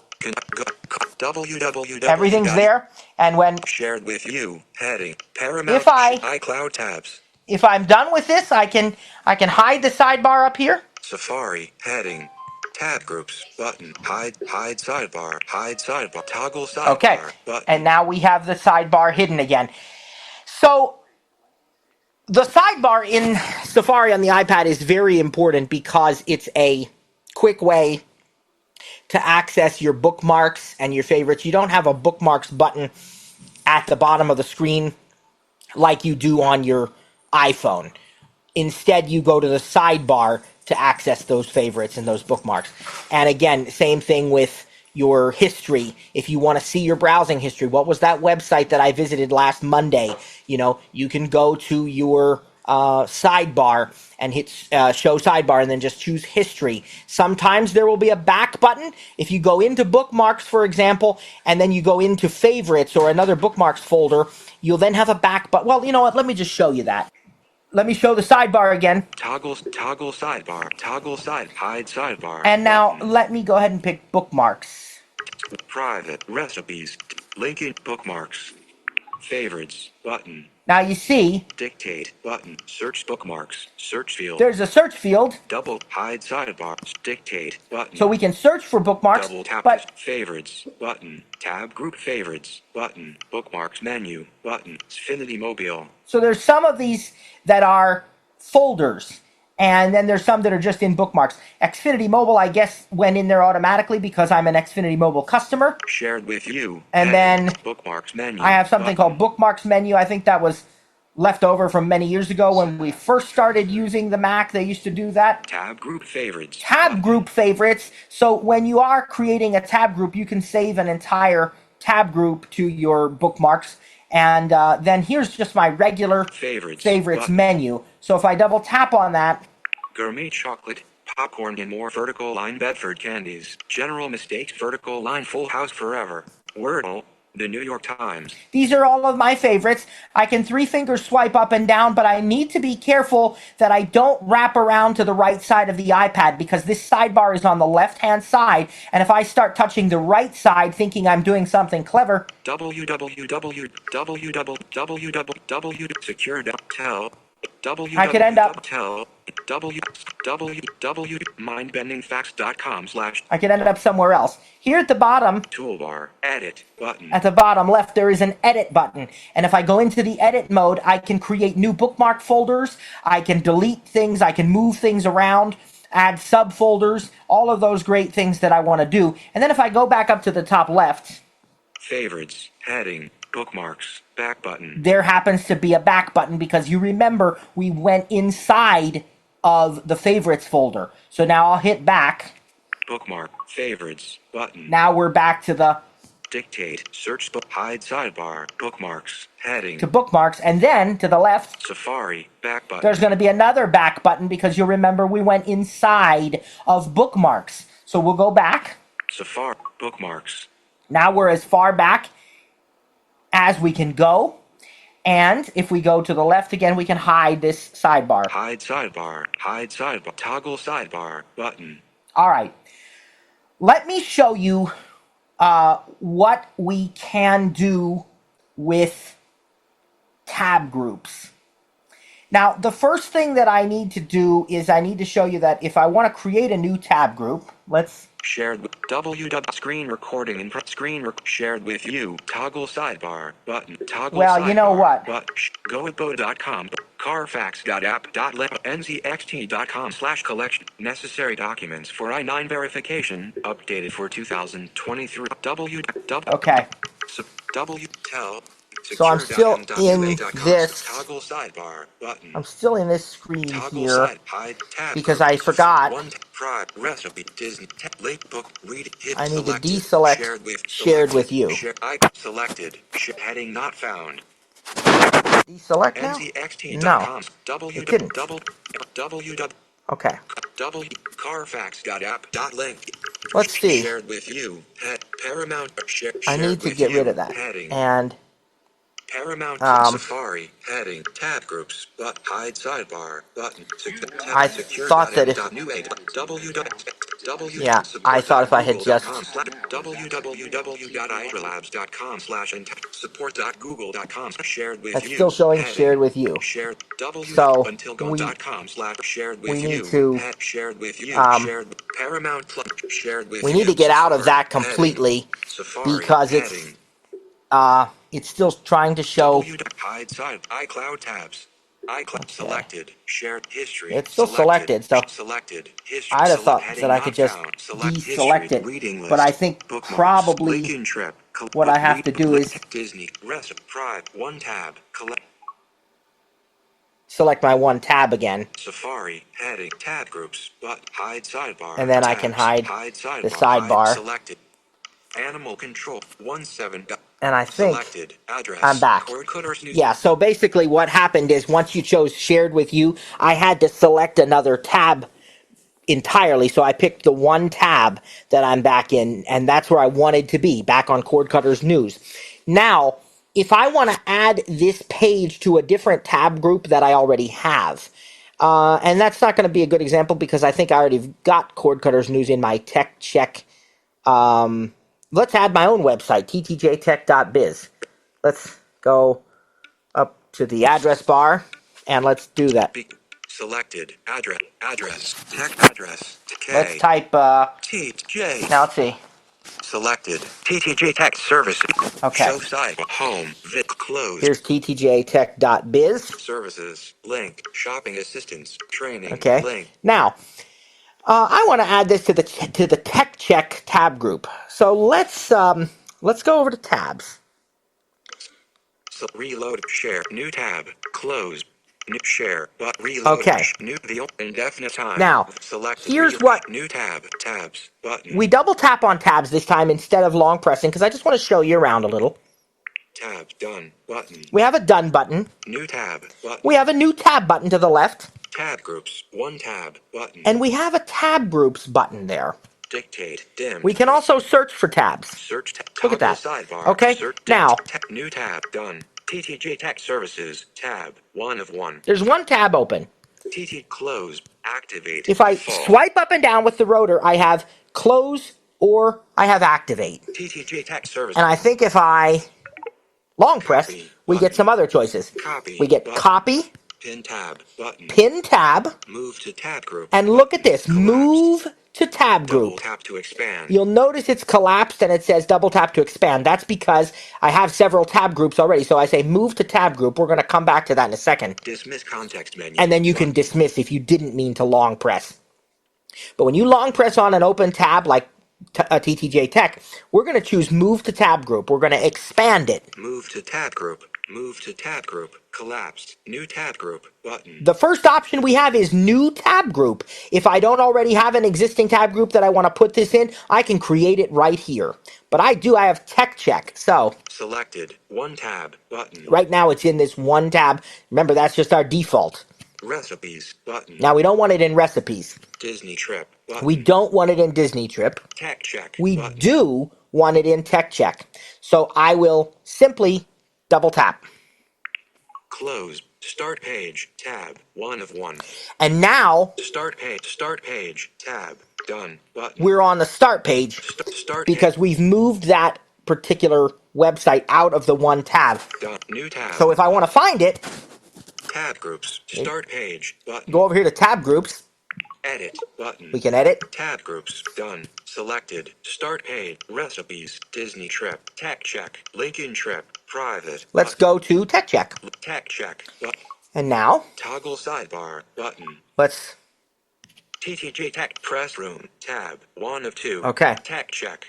everything's there. And when shared with you, heading, Paramount, iCloud tabs. If I'm done with this, I can hide the sidebar up here. Safari, heading, tab groups, button, hide sidebar, toggle sidebar, okay, button. And now we have the sidebar hidden again. So the sidebar in Safari on the iPad is very important because it's a quick way to access your bookmarks and your favorites. You don't have a bookmarks button at the bottom of the screen like you do on your iPhone. Instead, you go to the sidebar to access those favorites and those bookmarks. And again, same thing with your history. If you want to see your browsing history, what was that website that I visited last Monday? You can go to your sidebar and hit show sidebar and then just choose history. Sometimes there will be a back button. If you go into bookmarks, for example, and then you go into favorites or another bookmarks folder, you'll then have a back button. Well, you know what? Let me just show you that. Let me show the sidebar again. Toggle sidebar. Hide sidebar. And now button. let me go ahead and pick bookmarks. Private recipes. Linking bookmarks. Favorites button. Now you see, Dictate button. Search bookmarks. Search field. there's a search field. Double hide sidebar. Dictate button. So we can search for bookmarks. Double tap but favorites button. Tab group favorites button. Bookmarks menu button. Xfinity Mobile. So there's some of these that are folders, and then there's some that are just in bookmarks. Xfinity Mobile, I guess, went in there automatically because I'm an Xfinity Mobile customer. Shared with you. And then bookmarks menu. I have something called bookmarks menu. I think that was left over from many years ago when we first started using the Mac. They used to do that. Tab group favorites. Tab group favorites. So when you are creating a tab group, you can save an entire tab group to your bookmarks. And then here's just my regular favorites menu. So if I double tap on that. Gourmet chocolate, popcorn and more vertical line Bedford candies. General mistakes vertical line Full House forever. Wordle. The New York Times. These are all of my favorites. I can 3-finger swipe up and down, but I need to be careful that I don't wrap around to the right side of the iPad because this sidebar is on the left-hand side, and if I start touching the right side thinking I'm doing something clever... Secure.tel. I could end up... mindbendingfacts.com/ I could end up somewhere else. Here at the bottom, toolbar, edit button. At the bottom left, there is an edit button. And if I go into the edit mode, I can create new bookmark folders. I can delete things. I can move things around, add subfolders, all of those great things that I want to do. And then if I go back up to the top left, favorites, heading, bookmarks, back button. There happens to be a back button because you remember we went inside of the favorites folder. So now I'll hit back. Bookmark, favorites, button. Now we're back to the dictate, search, hide sidebar, bookmarks, heading. To bookmarks, and then to the left, Safari, back button. There's going to be another back button because you'll remember we went inside of bookmarks. So we'll go back. Safari, bookmarks. Now we're as far back as we can go. And if we go to the left again, we can hide this sidebar. Hide sidebar, toggle sidebar, button. All right. Let me show you what we can do with tab groups. Now, the first thing that I need to do is I need to show you that if I want to create a new tab group, let's... Shared with screen recording and shared with you. Toggle sidebar button. Toggle well, sidebar, you know what? Goatbo.com. Carfax.app.let nzxt.com/collection. Necessary documents for I-9 verification. Updated for 2023. Okay. Tell. So I'm still in this. Toggle sidebar button. I'm still in this screen here because I forgot. Recipe Disney late book read hit. I need to deselect shared with you. Selected heading not found. Deselect now? No, it didn't. Okay. Carfax.app.link. Let's see. Shared with you. Paramount. I need to get rid of that. And Paramount Safari heading tab groups hide sidebar button. I thought that if yeah, I thought if I had just www.itrelabs.com/support.google.com shared with you. That's still showing shared with you. Shared so shared with we need you. to shared with you. Paramount shared with we need to get out of that completely because it's still trying to show hide side iCloud tabs. iCloud selected shared history. It's still selected, so selected history. I'd have thought that I could just deselect it, but I think probably what I have to do is Disney rest Pride one tab select my one tab again. Safari heading tab groups hide sidebar and then tabs, I can hide the sidebar. Selected. Animal control 17. And I think Selected address. I'm back. Cord cutters news. Yeah, so basically what happened is once you chose shared with you, I had to select another tab entirely. So I picked the one tab that I'm back in, and that's where I wanted to be, back on Cord Cutters News. Now, if I want to add this page to a different tab group that I already have, and that's not going to be a good example because I think I already got Cord Cutters News in my tech check. Let's add my own website, ttjtech.biz. Let's go up to the address bar, and let's do that. Selected address tech address Let's K type TJ. now let's see. Selected TTJ Tech Services. Okay. Show site home vid closed. Here's ttjtech.biz. Services link shopping assistance training Okay. link. Now, I want to add this to the Tech Check tab group. So let's go over to tabs. So reload share new tab close new share but reload. Okay. New the indefinite time. Now, selected here's what new tabs button. we double tap on tabs this time instead of long pressing because I just want to show you around a little. Tab done button. We have a done button. New tab button. We have a new tab button to the left. Tab groups one tab button. And we have a tab groups button there. Dictate dim. We can also search for tabs. Search Look at that. sidebar. Okay. Search now, new tab done. TTJ Tech Services tab 1 of 1. There's one tab open. TT close activate. If I default. swipe up and down with the rotor, I have close or I have activate. TTJ Tech Services. And I think if I long press, we get some other choices. Copy. We get button. copy. Pin tab button. Pin tab. Move to tab group. And look at this. Collapsed. Move to tab group. Double tap to expand. You'll notice it's collapsed and it says double tap to expand. That's because I have several tab groups already. So I say move to tab group. We're going to come back to that in a second. Dismiss context menu. And then you can dismiss if you didn't mean to long press. But when you long press on an open tab like TTJ Tech, we're going to choose move to tab group. We're going to expand it. Move to tab group. Move to tab group. Collapsed. New tab group button. The first option we have is new tab group. If I don't already have an existing tab group that I want to put this in, I can create it right here. But I have tech check. So selected one tab button. Right now it's in this one tab. Remember, that's just our default. Recipes button. Now we don't want it in recipes. Disney trip button. We don't want it in Disney trip. Tech check. We button. do want it in tech check. So I will simply double tap. Close. Start page. Tab. 1 of 1. And now Start page. Tab. Done. Button. We're on the start page because we've moved that particular website out of the one tab. Done. New tab. So if I want to find it, tab groups. Start page. Button. Go over here to tab groups. Edit button. We can edit. Tab groups. Done. Selected. Start page. Recipes. Disney trip. Tech check. Lincoln trip. Private. Let's go to tech check. Tech check. Button. And now toggle sidebar button. Let's TTJ Tech Press Room tab 1 of 2. Okay. Tech check.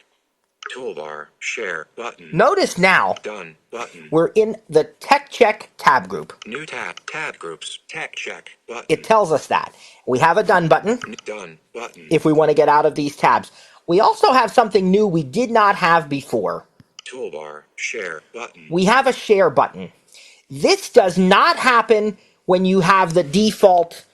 Toolbar share button. Notice now done button. We're in the tech check tab group. New tab groups tech check button. It tells us that. We have a done button. Done button. If we want to get out of these tabs. We also have something new we did not have before. Toolbar share button. We have a share button. This does not happen when you have the default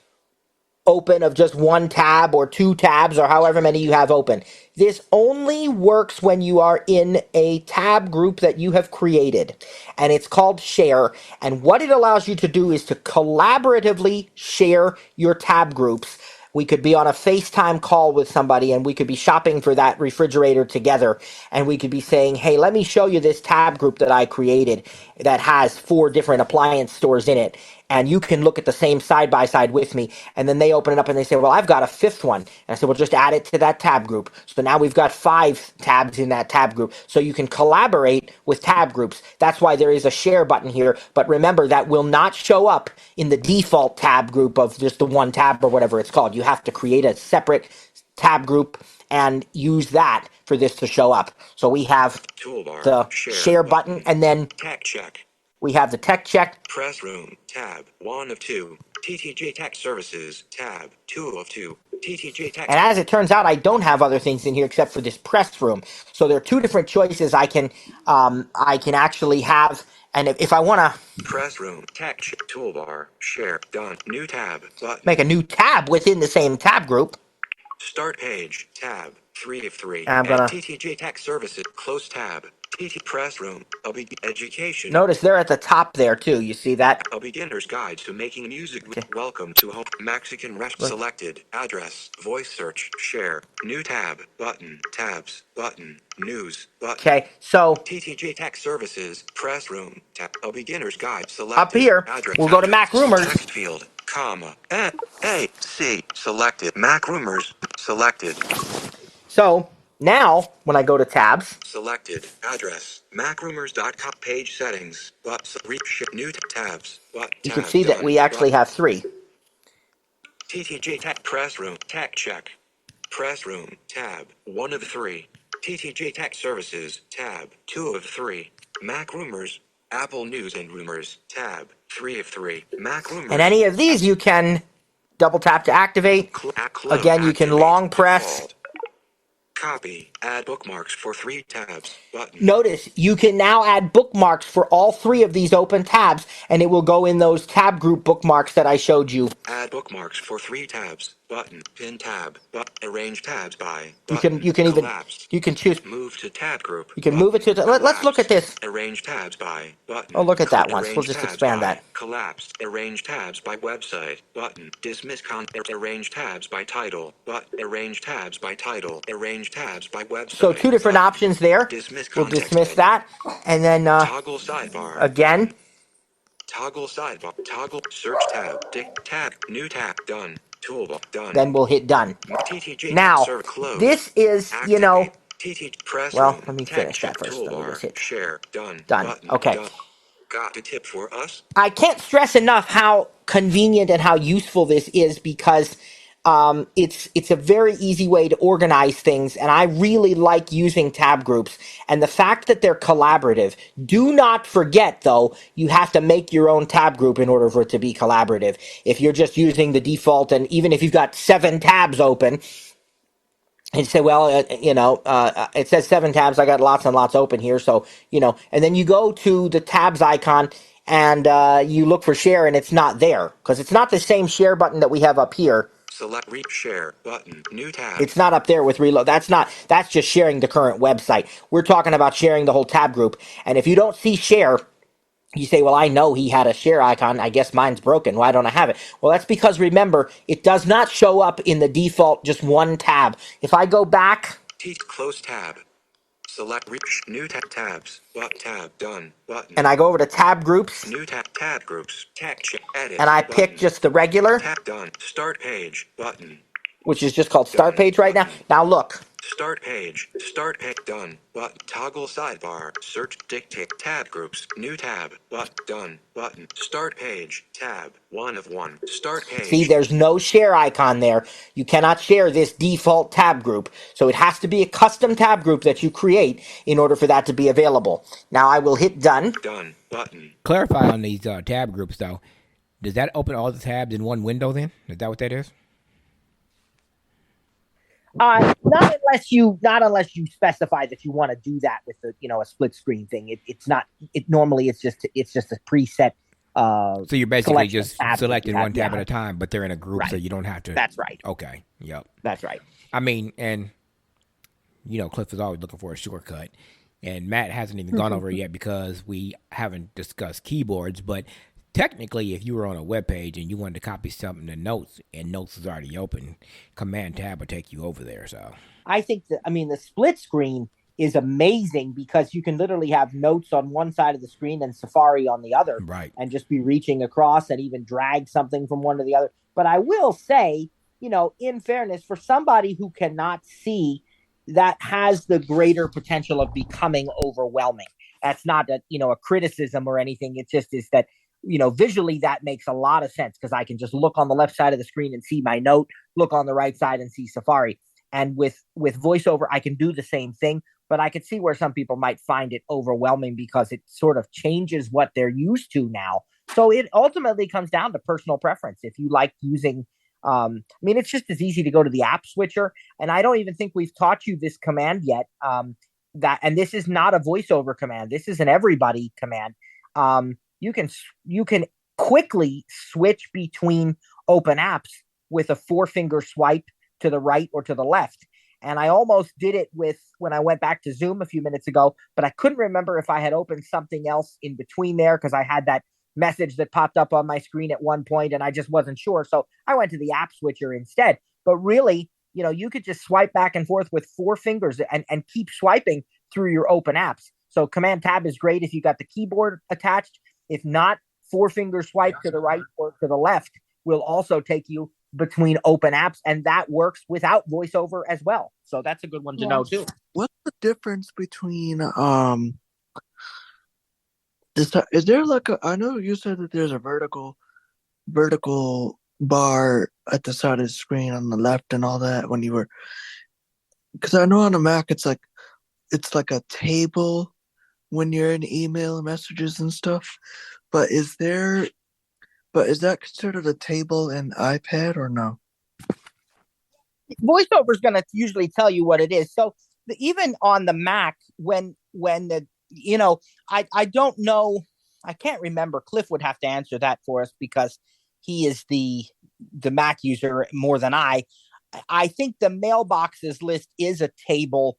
open of just one tab or two tabs or however many you have open. This only works when you are in a tab group that you have created, and it's called share. And what it allows you to do is to collaboratively share your tab groups. We could be on a FaceTime call with somebody and we could be shopping for that refrigerator together. And we could be saying, hey, let me show you this tab group that I created that has 4 different appliance stores in it. And you can look at the same side by side with me. And then they open it up and they say, well, I've got a 5th one. And I said, well, just add it to that tab group. So now we've got 5 tabs in that tab group. So you can collaborate with tab groups. That's why there is a share button here. But remember, that will not show up in the default tab group of just the one tab or whatever it's called. You have to create a separate tab group and use that for this to show up. So we have Toolbar, the share button and then tech check. We have the tech check. Press room tab 1 of 2. TTJ Tech Services, tab 2 of 2. TTJ Tech. And as it turns out, I don't have other things in here except for this press room. So there are two different choices I can actually have. And if I want to Press room, tech toolbar, share, done, new tab, button. make a new tab within the same tab group. Start page, tab, 3 of 3. I'm gonna TTJ Tech Services, close tab. TT Press Room, Education. notice they're at the top there too. You see that? A beginner's guide to making music. Okay. Welcome to home. Mexican rest. Look. Selected. Address. Voice search. Share. New tab. Button. Tabs. Button. News. Button. Okay, so TTJ Tech Services. Press Room. Tab. A beginner's guide. Selected. up here, Address. we'll go to Mac Rumors. Text field. Comma. A. C. Selected. Mac Rumors. Selected. So now when I go to tabs, Selected. Address. Macrumors.com. Page settings. New tabs. you can see that we actually have three. TTJ Tech Press Room. Tech check. Press Room. Tab. 1 of 3. TTJ Tech Services. Tab. 2 of 3. Mac Rumors. Apple News and Rumors. Tab. 3 of 3. Mac Rumors. And any of these you can double tap to activate. Again, you can long press. Default. Copy. Add bookmarks for 3 tabs. Button. Notice you can now add bookmarks for all 3 of these open tabs, and it will go in those tab group bookmarks that I showed you. Add bookmarks for 3 tabs. Button. Pin tab. Arrange tabs by. Button. You can Collapsed. you can choose. Move to tab group. You can move it to. Let's look at this. Arrange tabs by. Button. Oh, look at that once. We'll just expand that. Collapsed. Arrange tabs by website. Button. Dismiss arrange tabs by title. Arrange tabs by title. Arrange tabs by website. So 2 different options there. We'll dismiss that, and then toggle sidebar. again. Toggle sidebar. Toggle search tab. Tab. New tab. Done. Toolbar. Done. Then we'll hit done. TTJ Now, close. this is, you know. TTJ press Well, room. let me finish that first. Let me Toolbar. just hit Share. Done. done. Button. Okay. Done. Got a tip for us? I can't stress enough how convenient and how useful this is because it's a very easy way to organize things, and I really like using tab groups. And the fact that they're collaborative. Do not forget, though, you have to make your own tab group in order for it to be collaborative. If you're just using the default, and even if you've got 7 tabs open, and say, well, it says 7 tabs. I got lots and lots open here. So, and then you go to the tabs icon and you look for share and it's not there because it's not the same share button that we have up here. Select share button, new tab. It's not up there with reload. That's just sharing the current website. We're talking about sharing the whole tab group. And if you don't see share, you say, well, I know he had a share icon. I guess mine's broken. Why don't I have it? Well, that's because, remember, it does not show up in the default just one tab. If I go back. Close tab. Select new tabs. Tab done. Button. And I go over to tab groups. New tab groups. Edit. And I pick just the regular. Tab done. Start page. Button. Which is just called start page right now. Now look. Start page. Start page. Done. Button. Toggle sidebar. Search. Dictate. Tab groups. New tab. Done. Button. Start page. Tab. 1 of 1. Start page. See, there's no share icon there. You cannot share this default tab group. So it has to be a custom tab group that you create in order for that to be available. Now I will hit done. Done. Button. Clarify on these tab groups, though. Does that open all the tabs in one window then? Is that what that is? Not unless you specify that you want to do that with a split screen thing. Normally it's just a preset. So you're basically just selecting one tab at a time, but they're in a group, right. So you don't have to. That's right. Okay. Yep. That's right. I mean, and Cliff is always looking for a shortcut, and Matt hasn't even gone over it yet because we haven't discussed keyboards, but. Technically, if you were on a web page and you wanted to copy something to Notes and Notes is already open, Command Tab would take you over there. So I think the split screen is amazing because you can literally have Notes on one side of the screen and Safari on the other, right? And just be reaching across and even drag something from one to the other. But I will say, in fairness, for somebody who cannot see, that has the greater potential of becoming overwhelming. That's not a criticism or anything. It just is that. Visually that makes a lot of sense because I can just look on the left side of the screen and see my note, look on the right side and see Safari. And with VoiceOver, I can do the same thing, but I could see where some people might find it overwhelming because it sort of changes what they're used to now So it ultimately comes down to personal preference. If you like using, it's just as easy to go to the app switcher. And I don't even think we've taught you this command yet. And this is not a voiceover command. This is an everybody command. You can quickly switch between open apps with a 4-finger swipe to the right or to the left. And I almost did it when I went back to Zoom a few minutes ago, but I couldn't remember if I had opened something else in between there because I had that message that popped up on my screen at one point and I just wasn't sure. So I went to the app switcher instead. But really, you could just swipe back and forth with 4 fingers and keep swiping through your open apps. So Command Tab is great if you got the keyboard attached. If not, 4-finger swipe to the right or to the left will also take you between open apps, and that works without voiceover as well. So that's a good one to know too. What's the difference between is there like I know you said that there's a vertical bar at the side of the screen on the left and all that because I know on the Mac it's like a table when you're in email messages and stuff, but is that considered a table in iPad or no? VoiceOver is going to usually tell you what it is. So even on the Mac, when I don't know, I can't remember. Cliff would have to answer that for us because he is the Mac user more than I. I think the mailboxes list is a table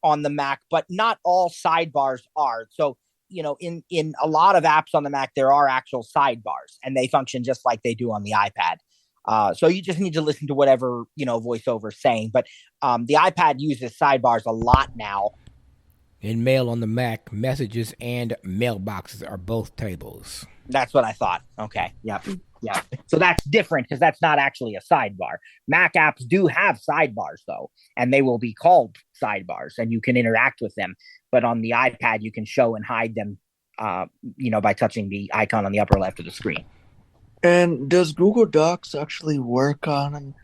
on the Mac, but not all sidebars are. So in a lot of apps on the Mac, there are actual sidebars, and they function just like they do on the iPad. So you just need to listen to whatever VoiceOver is saying. But the iPad uses sidebars a lot now. In Mail on the Mac, messages and mailboxes are both tables. That's what I thought. Okay. Yep. Yeah. So that's different because that's not actually a sidebar. Mac apps do have sidebars though, and they will be called sidebars and you can interact with them. But on the iPad, you can show and hide them, by touching the icon on the upper left of the screen. And does Google Docs actually work on an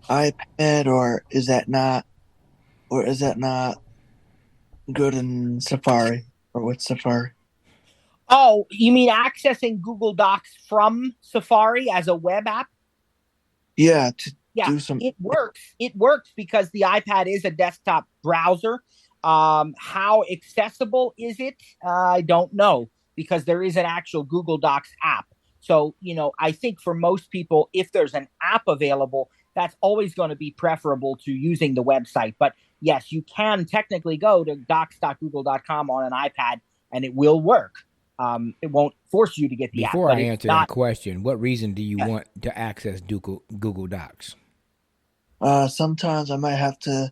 iPad, or is that not good in Safari or with Safari? Oh, you mean accessing Google Docs from Safari as a web app? Yeah, it works. It works because the iPad is a desktop browser. How accessible is it? I don't know because there is an actual Google Docs app. So, I think for most people, if there's an app available, that's always going to be preferable to using the website. But yes, you can technically go to docs.google.com on an iPad and it will work. It won't force you to get the app. Before I answer that question, what reason do you want to access Google Docs? Sometimes I might have to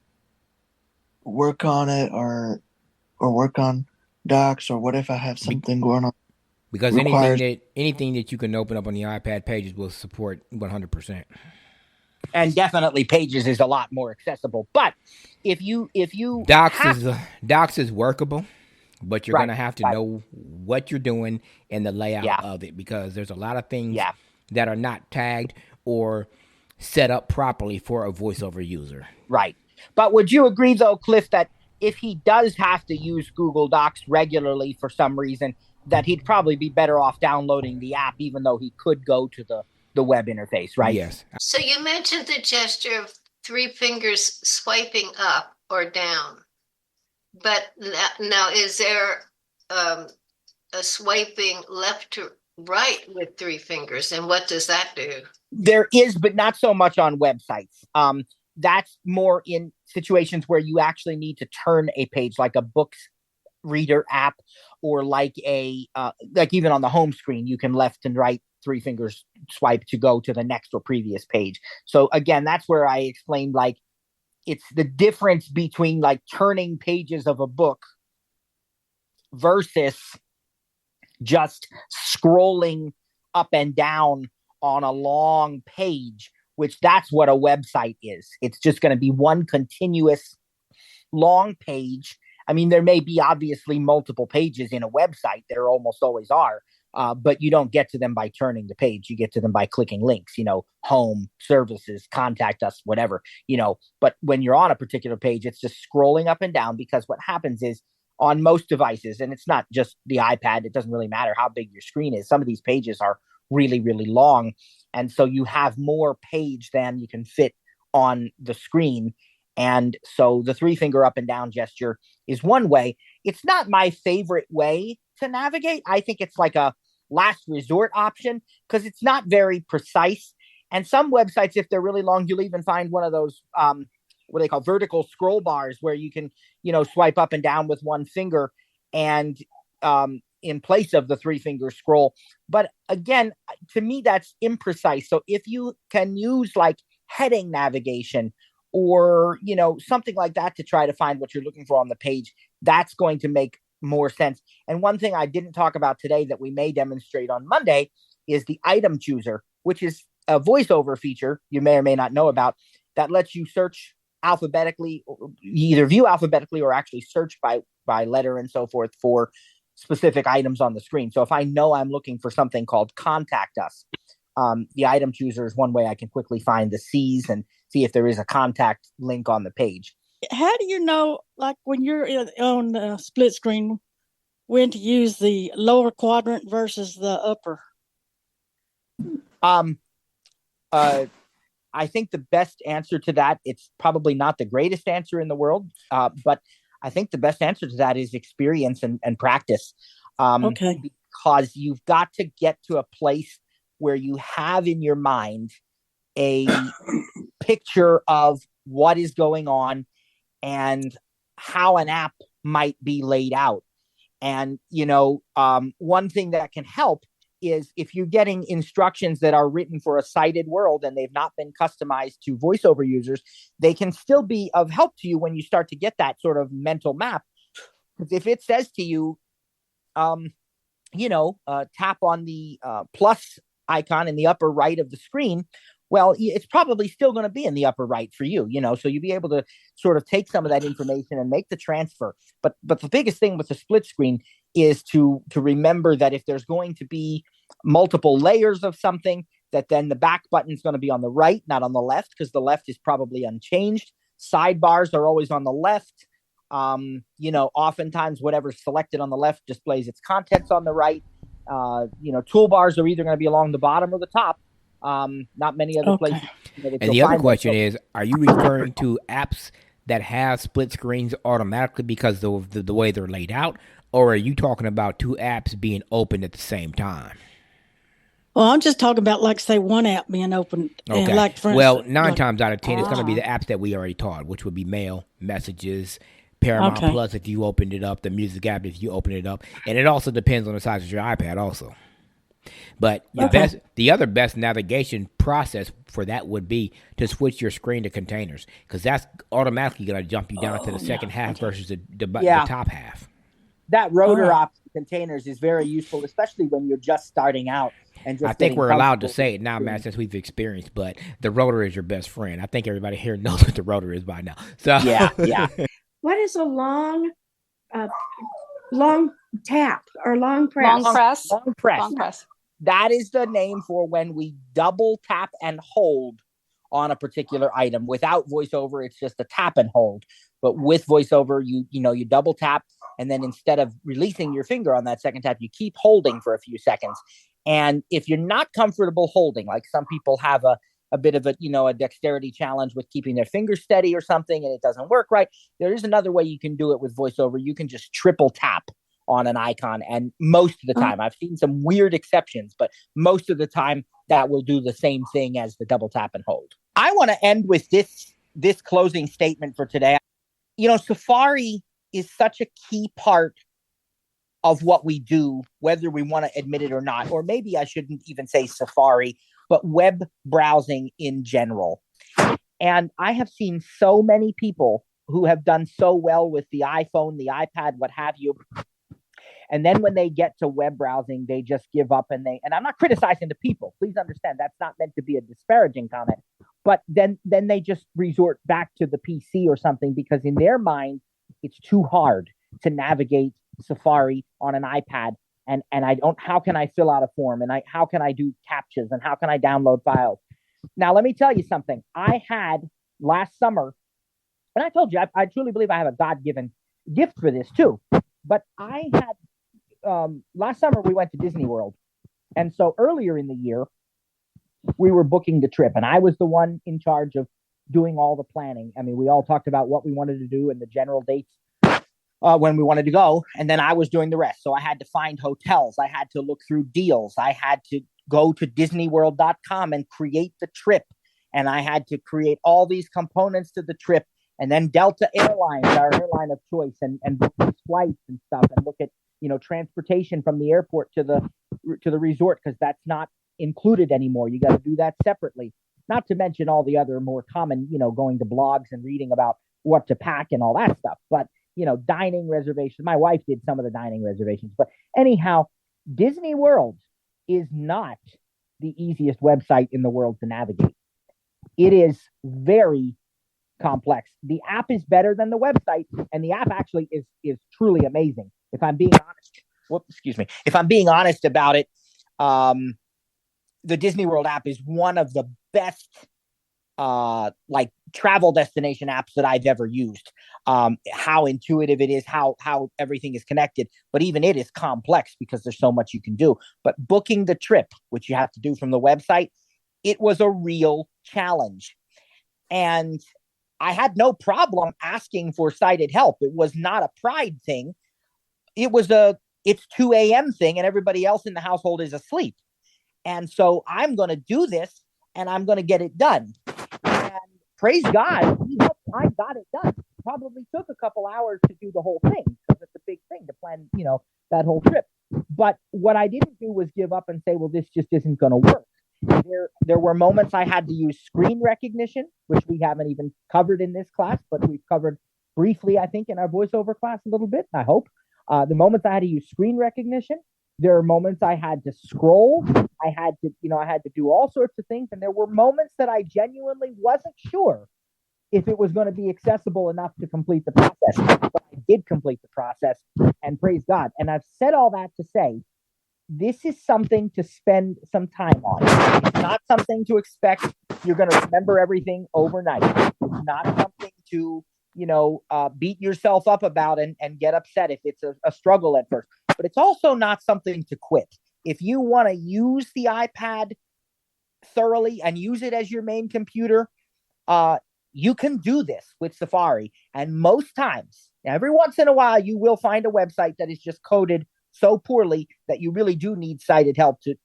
work on it or work on Docs, or what if I have something going on? Because anything that you can open up on the iPad, Pages will support 100%. And definitely Pages is a lot more accessible. But if you Docs is workable, but you're going to have to know what you're doing and the layout of it, because there's a lot of things that are not tagged or set up properly for a VoiceOver user. Right. But would you agree, though, Cliff, that if he does have to use Google Docs regularly for some reason, that he'd probably be better off downloading the app, even though he could go to the web interface, right? Yes. So you mentioned the gesture of 3 fingers swiping up or down. But now, is there a swiping left to right with 3 fingers? And what does that do? There is, but not so much on websites. That's more in situations where you actually need to turn a page, like a books reader app, or like even on the home screen, you can left and right 3 fingers swipe to go to the next or previous page. So again, that's where I explained, like, it's the difference between like turning pages of a book versus just scrolling up and down on a long page, which that's what a website is. It's just going to be one continuous long page. I mean, there may be obviously multiple pages in a website. There almost always are. But you don't get to them by turning the page. You get to them by clicking links, home, services, contact us, whatever, but when you're on a particular page, it's just scrolling up and down, because what happens is on most devices. And it's not just the iPad. It doesn't really matter how big your screen is. Some of these pages are really, really long. And so you have more page than you can fit on the screen. And so the 3-finger up and down gesture is one way. It's not my favorite way to navigate. I think it's like a last resort option because it's not very precise. And some websites, if they're really long, you'll even find one of those what they call vertical scroll bars where you can, swipe up and down with one finger and in place of the 3-finger scroll. But again, to me, that's imprecise. So if you can use like heading navigation or, something like that to try to find what you're looking for on the page, that's going to make more sense. And one thing I didn't talk about today that we may demonstrate on Monday is the item chooser, which is a voiceover feature you may or may not know about that lets you search alphabetically, either view alphabetically or actually search by letter and so forth for specific items on the screen. So if I know I'm looking for something called Contact Us, the item chooser is one way I can quickly find the C's and see if there is a contact link on the page. How do you know, like when you're on the split screen, when to use the lower quadrant versus the upper? I think the best answer to that, it's probably not the greatest answer in the world, but I think the best answer to that is experience and practice. Okay. Because you've got to get to a place where you have in your mind a picture of what is going on and how an app might be laid out. And, one thing that can help is if you're getting instructions that are written for a sighted world and they've not been customized to voiceover users, they can still be of help to you when you start to get that sort of mental map. Because if it says to you, tap on the plus icon in the upper right of the screen, well, it's probably still going to be in the upper right for you, so you'll be able to sort of take some of that information and make the transfer. But the biggest thing with the split screen is to remember that if there's going to be multiple layers of something, that then the back button is going to be on the right, not on the left, because the left is probably unchanged. Sidebars are always on the left. Oftentimes whatever's selected on the left displays its contents on the right. Toolbars are either going to be along the bottom or the top. Not many other places. And the other question is, are you referring to apps that have split screens automatically because of the way they're laid out? Or are you talking about two apps being open at the same time? Well, I'm just talking about, like, say, one app being open. Okay. Like, for well, instance, 9 times out of 10, it's going to be the apps that we already taught, which would be Mail, Messages, Paramount Plus if you opened it up, the Music app if you open it up. And it also depends on the size of your iPad also. But the other best navigation process for that would be to switch your screen to containers, because that's automatically going to jump you down to the second half versus the top half. That rotor option containers is very useful, especially when you're just starting out. And just I think we're allowed to say it now, Matt, since we've experienced, but the rotor is your best friend. I think everybody here knows what the rotor is by now. So yeah. What is a long tap or long press? Long press. That is the name for when we double tap and hold on a particular item. Without voiceover, it's just a tap and hold. But with voiceover, you double tap, and then instead of releasing your finger on that second tap, you keep holding for a few seconds. And if you're not comfortable holding, like some people have a bit of a dexterity challenge with keeping their fingers steady or something, and it doesn't work right, there is another way you can do it with voiceover. You can just triple tap on an icon, and most of the time, I've seen some weird exceptions, but most of the time that will do the same thing as the double tap and hold. I want to end with this closing statement for today. Safari is such a key part of what we do, whether we want to admit it or not. Or maybe I shouldn't even say Safari, but web browsing in general. And I have seen so many people who have done so well with the iPhone, the iPad, what have you. And then when they get to web browsing, they just give up, and I'm not criticizing the people. Please understand, that's not meant to be a disparaging comment. But then they just resort back to the PC or something, because in their mind, it's too hard to navigate Safari on an iPad. And how can I fill out a form? And how can I do captchas? And how can I download files? Now, let me tell you something. I had last summer, and I told you, I truly believe I have a God-given gift for this too. But I had last summer we went to Disney World, and so earlier in the year we were booking the trip, and I was the one in charge of doing all the planning. I mean, we all talked about what we wanted to do and the general dates when we wanted to go, and then I was doing the rest. So I had to find hotels, I had to look through deals, I had to go to disneyworld.com and create the trip, and I had to create all these components to the trip. And then Delta Airlines, our airline of choice, and book these flights and stuff, and look at transportation from the airport to the resort, because that's not included anymore. You got to do that separately. Not to mention all the other more common, going to blogs and reading about what to pack and all that stuff. But dining reservations. My wife did some of the dining reservations. But anyhow, Disney World is not the easiest website in the world to navigate. It is very complex. The app is better than the website, and the app actually is truly amazing. If I'm being honest, if I'm being honest about it, the Disney World app is one of the best like travel destination apps that I've ever used. How intuitive it is, how everything is connected, but even it is complex because there's so much you can do. But booking the trip, which you have to do from the website, it was a real challenge. And I had no problem asking for sighted help. It was not a pride thing. It was it's 2 a.m. thing, and everybody else in the household is asleep. And so I'm going to do this, and I'm going to get it done. And praise God, I got it done. Probably took a couple hours to do the whole thing, because it's a big thing to plan, that whole trip. But what I didn't do was give up and say, well, this just isn't going to work. There were moments I had to use screen recognition, which we haven't even covered in this class, but we've covered briefly, I think, in our voiceover class a little bit, I hope. The moments I had to use screen recognition, there are moments I had to scroll. I had to do all sorts of things. And there were moments that I genuinely wasn't sure if it was going to be accessible enough to complete the process. But I did complete the process, and praise God. And I've said all that to say, this is something to spend some time on. It's not something to expect you're going to remember everything overnight. It's not something to, beat yourself up about and get upset if it's a struggle at first. But it's also not something to quit. If you want to use the iPad thoroughly and use it as your main computer, you can do this with Safari. And most times, every once in a while, you will find a website that is just coded so poorly that you really do need sighted help to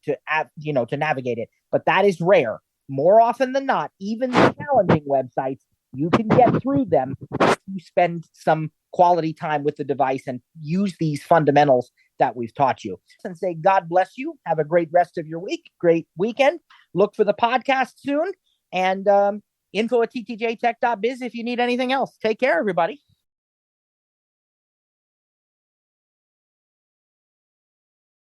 navigate it. But that is rare. More often than not, even the challenging websites, you can get through them if you spend some quality time with the device and use these fundamentals that we've taught you. And say, God bless you. Have a great rest of your week. Great weekend. Look for the podcast soon. And info@ttjtech.biz if you need anything else. Take care, everybody.